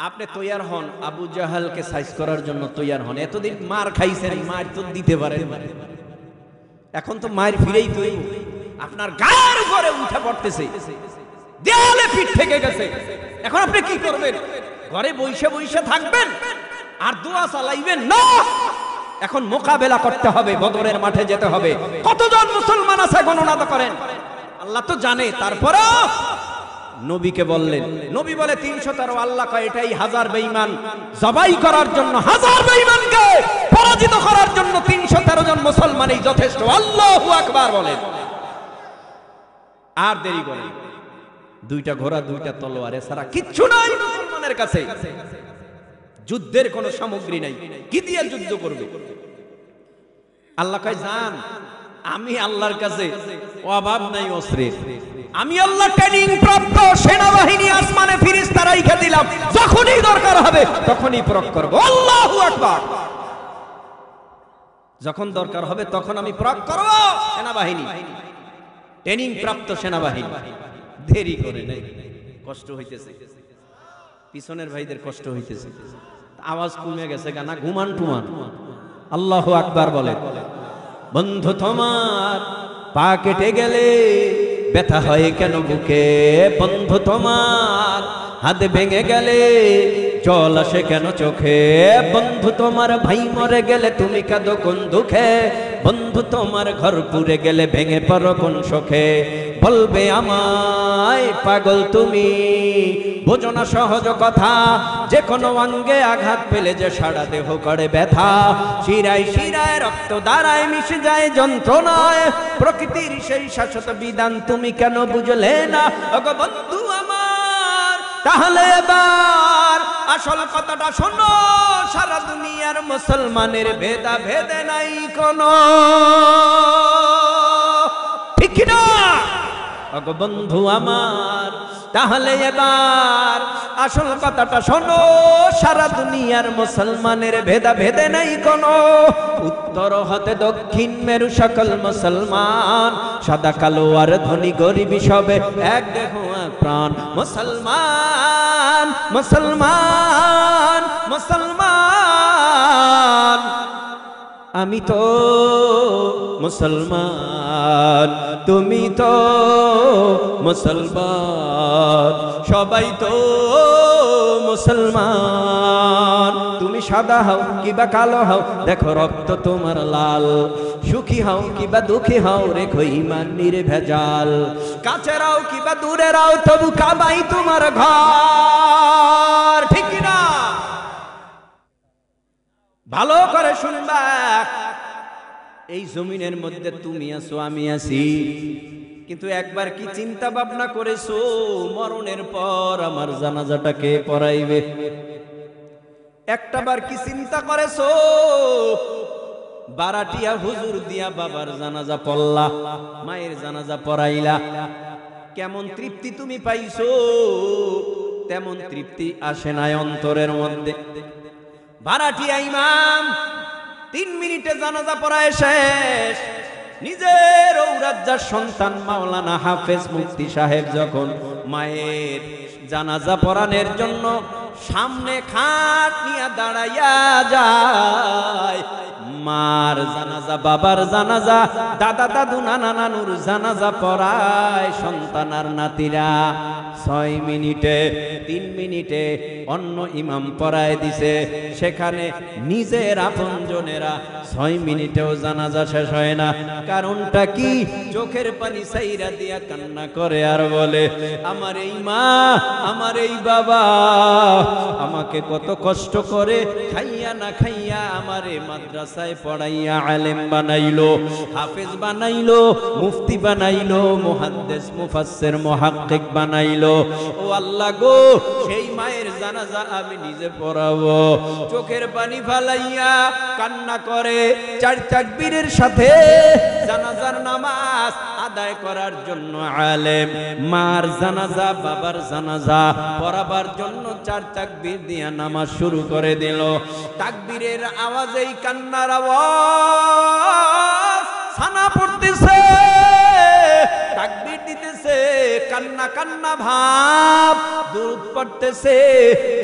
আপনি তৈয়ার হন, আবু জাহালকে সাইজ করার জন্য তৈয়ার হন। এতদিন মার খাইছেন, মার তো দিতে পারেন, এখন তো মায়ের ফিরেই তো আপনার গায়ের উপরে উঠে পড়তেছে, দেয়ালে পিঠ থেকে গেছে। এখন আপনি কি করবেন? ঘরে বইসে বইসে থাকবেন আর দোয়া চালাইবেন না? এখন মোকাবেলা করতে হবে, বদরের মাঠে যেতে হবে। কতজন মুসলমান আছে গণনা করেন, আল্লাহ তো জানে। তারপরেও নবীকে বললেন, নবী বলে 313। আল্লাহ কয় এটাই 1000 বেঈমান জবাই করার জন্য, 1000 বেঈমানকে পরাজিত করার জন্য 313 জন মুসলমানই যথেষ্ট। আল্লাহু আকবার বলেন। আর দেরি করে, দুইটা ঘোড়া দুইটা তলোয়ার এছাড়া কিচ্ছু নাই মুসলমানের কাছে। যুদ্ধের কোনো সামগ্রী নাই, কি দিয়ে যুদ্ধ করবে? আল্লাহ কয় জান, আমি আল্লাহর কাছে অভাব নাই অস্ত্রের, আমি আল্লাহ ট্রেনিং প্রাপ্ত সেনাবাহিনী আসমানে ফেরেশতা রাইখা দিলাম, যখনই দরকার হবে তখনই প্রয়োগ করব। আল্লাহু আকবার। যখন দরকার হবে তখন আমি প্রয়োগ করব। সেনাবাহিনী, ট্রেনিং প্রাপ্ত সেনাবাহিনী। দেরি করে নাই, কষ্ট হইতেছে, পিছনের ভাইদের কষ্ট হইতেছে, আওয়াজ কমে গেছে, গানা ঘুমান টুমান। আল্লাহু আকবার বলে। বন্ধু তোমার পা কেটে গেলে ব্যথা হয় কেন বুকে? বন্ধু তোমার হাত ভেঙে গেলে জল আসে কেন চোখে? বন্ধু তোমার ভাই মরে গেলে তুমি কাঁদো কোন দুঃখে? বন্ধু তোমার ঘর পুড়ে গেলে ভেঙে পড়ো কোন শোকে? বলবে আমায় পাগল তুমি, বোঝো না সহজ কথা, যে কোনো অঙ্গে আঘাত পেলে যে সারা দেহ করে ব্যথা। শিরায় শিরায় রক্ত দ্বারায় মিশে যায় যন্ত্রণায়, প্রকৃতির সেই শাশ্বত বিধান তুমি কেন বুঝলে না? ওগো বন্ধু আমার, তাহলে এবার আসল কথাটা শোনো, সারা দুনিয়ার মুসলমানের ভেদা ভেদে নাই কোনো, ঠিক না? ওগো বন্ধু আমার, তাহলে এবার আসল কথাটা শোনো, সারা দুনিয়ার মুসলমানের ভেদা ভেদে নাই কোনো, উত্তর হতে দক্ষিণ মেরু সকল মুসলমান, সাদা কালো আর ধনী গরিব সবে এক দেহ এক প্রাণ। মুসলমান মুসলমান মুসলমান, আমি তো মুসলমান, তুমি তো মুসলমান, সবাই তো মুসলমান। তুমি সাদা হও কিবা কালো হও, দেখো রক্ত তোমার লাল, সুখী হও কিবা দুঃখী হও, রেখো ঈমান নির্ভেজাল, কাছে রাও কিবা দূরে রাও, তবু কাবাই তোমার ঘর। ঠিক না? ভালো করে শুনবা, এই জমিনের মধ্যে তুমি আছো আমি আছি, কিন্তু একবার কি চিন্তা ভাবনা করেছো মরণের পর আমার জানাজাটা কে পড়াইবে? একটাবার কি চিন্তা করেছো বারাটিয়া হুজুর দিয়া বাবার জানাজা পড়লা, মায়ের জানাজা পড়াইলা, কেমন তৃপ্তি তুমি পাইছো? তেমন তৃপ্তি আসে নাই অন্তরের মধ্যে। ভাড়াটিয়া ইমাম 3 মিনিটে জানাজা পড়ায় শেষ। নিজের ঔরাজ্জার সন্তান মাওলানা হাফেজ মুফতি সাহেব যখন মায়ের জানাজা পড়ানোর জন্য সামনে খাট নিয়ে দাঁড়াইয়া যায়, মার জানাজা বাবার জানাজা দাদা দাদু নানা নানুর জানাজা পড়ায় সন্তান আর নাতিরা 6 মিনিটে 3 মিনিটে অন্য ইমাম পড়ায় দিছে, সেখানে নিজের আপনজনেরা 6 মিনিটেও জানাজা শেষ হয় না। কারণটা কি? চোখের পানি সাইরা দিয়া কান্না করে আর বলে, আমার এই মা আমার এই বাবা আমাকে কত কষ্ট করে খাইয়া না খাইয়া আমারে মাদ্রাসায় পড়াইয়া আলেম বানাইলো, হাফেজ বানাইলো, মুফতি বানাইলো, মুহাদ্দিস মুফাসসির মুহাক্কিক বানাইলো। ও আল্লাহ গো, সেই মায়ের জানাজা আমি নিজে পড়াবো। চোখের পানি ফালাইয়া কান্না করে 4 তাকবীরের সাথে জানাজার নামাজ আদায় করার জন্য আলেম মার জানাজা বাবার জানাজা পড়াবার জন্য 4 তাকবীর দিয়া নামাজ শুরু করে দিল। তাকবীরের আওয়াজেই কান্নার আওয়াজ সানা পড়তেছে, তাকবীর দিতেছে, কান্না কান্না ভাব, দুরূদ পড়তেছে,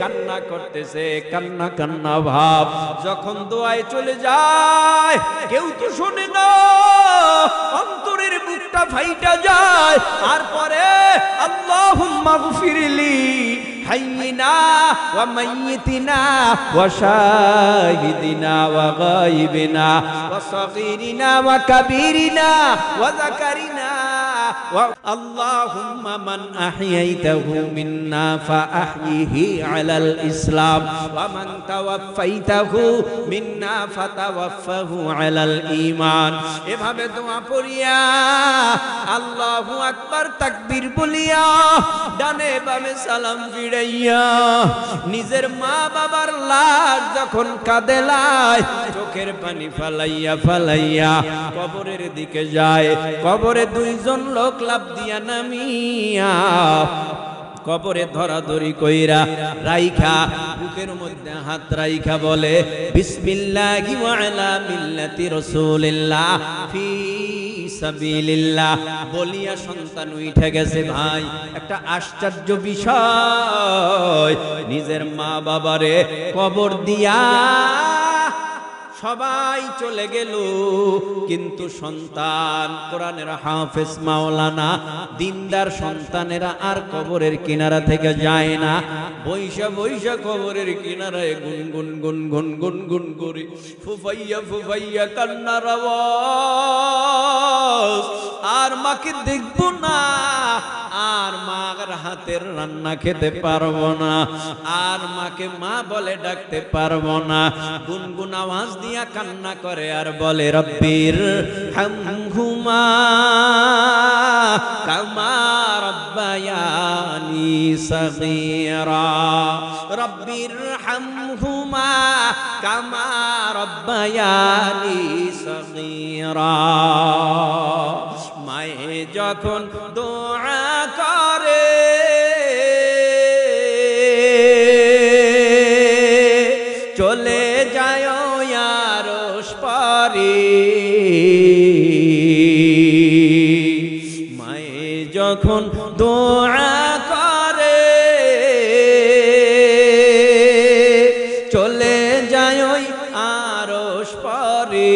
কান্না করতেছে, কান্না কান্না ভাব। যখন দোয়ায় চলে যায় কেউ তো শোনে না, অন্তরের বুকটা ফাইটা যায়। আর পরে আল্লাহুম্মা গফিরলি হাইয়িনা ওয়া মাইয়িতিনা ওয়া শাহিদিনা ওয়া গায়িবিনা ওয়া সাগীরিনা ওয়া কাবীরিনা ওয়া যাকারিনা ওয়া আল্লাহুম্মা মান আহইয়াইতাহু মিন্না ফাআহইহি আলাল ইসলাম ওয়া মান তাওয়াফাইতাহু মিন্না ফাতাওয়াফাহু আলাল ঈমান। এভাবে দোয়া পড়িয়া আল্লাহু আকবার তাকবীর বলিয়া ডানে বামে সালাম ফিরাইয়া নিজের মা বাবার লাশ যখন কাঁদেলায় চোখের পানি ফালাইয়া ফালাইয়া কবরের দিকে যায়। কবরে 2 জন লোক লাফ দিয়া নামিয়া কবরে ধরাধরি কইরা রাইখা বুকের মধ্যে হাত রাইখা বলে, বিসমিল্লাহি ওয়া আলা মিল্লাতি রাসূলিল্লাহ ফি সাবিলিল্লাহ বলিয়া সন্তান উঠে গেছে। ভাই, একটা আশ্চর্য বিষয়, নিজের মা বাবারে কবর দিয়া সবাই চলে গেল, কিন্তু সন্তান কোরআনের হাফেজ মাওলানা দিনদার সন্তানেরা আর কবরের কিনারা থেকে যায় না। বৈশা বৈশা কবরের কিনারায় গুনগুন গুনগুন গুনগুন করে ফুফাইয়া ফুফাইয়া কান্নার আওয়াজ। আর মাকে দেখবো না, আর মার হাতের রান্না খেতে পারবো না, আর মাকে মা বলে ডাকতে পারবো না। গুনগুন আওয়াজ দিয়া কান্না করে আর বলে, রব্বির হামহুমা কামা রব্বায়ানি সগীরা, রব্বির হামহুমা কামা রব্বায়ানি সগীরা। মায়ে যখন দোয়া করে চলে যায় আরশ পারে। মায়ে যখন দোয়া করে চলে যায় আরশ পারে।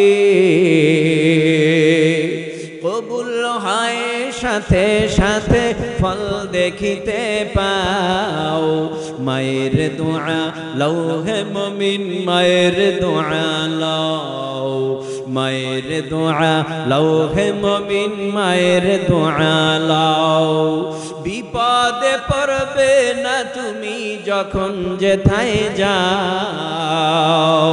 কবুল হয় সাথে সাথে ফল দেখিতে পাও। মায়ের দোয়া লৌহে মুমিন মায়ের দোয়া লও। মায়ের দোয়া লৌহে মুমিন মায়ের দোয়া লও। বিপদে পড়বে না তুমি যখন যেথায় যাও।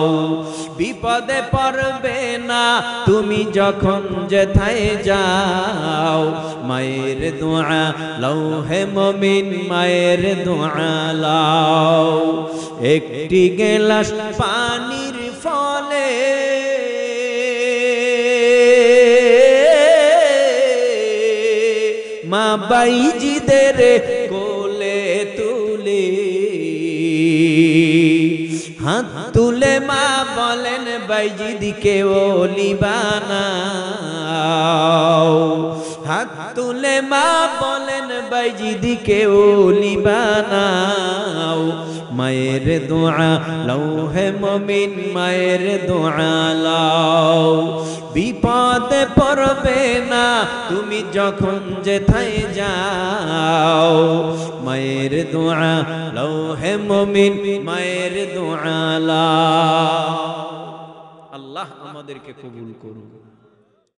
বিপদে পড়বে না তুমি যখন যেথায় যাও। মায়ের দোয়া লৌহে মুমিন মায়ের দোয়া লও। একটি গেলাস পানির ফলে মা বাইজিদের কোলে তুলে হাত তুলে মা বলেন বাইজিদকে ওলি বানাও। হাত তুলে মা বলেন বাইজিদকে ওলি বানাও। মায়ের দোয়া লৌহে মুমিন মায়ের দোয়া লও। বিপদে পড়বে না তুমি যখন যেথায় যাও। মায়ের দোয়া লৌহে মুমিন মায়ের দোয়া লও। আল্লাহ আমাদেরকে কবুল করুন।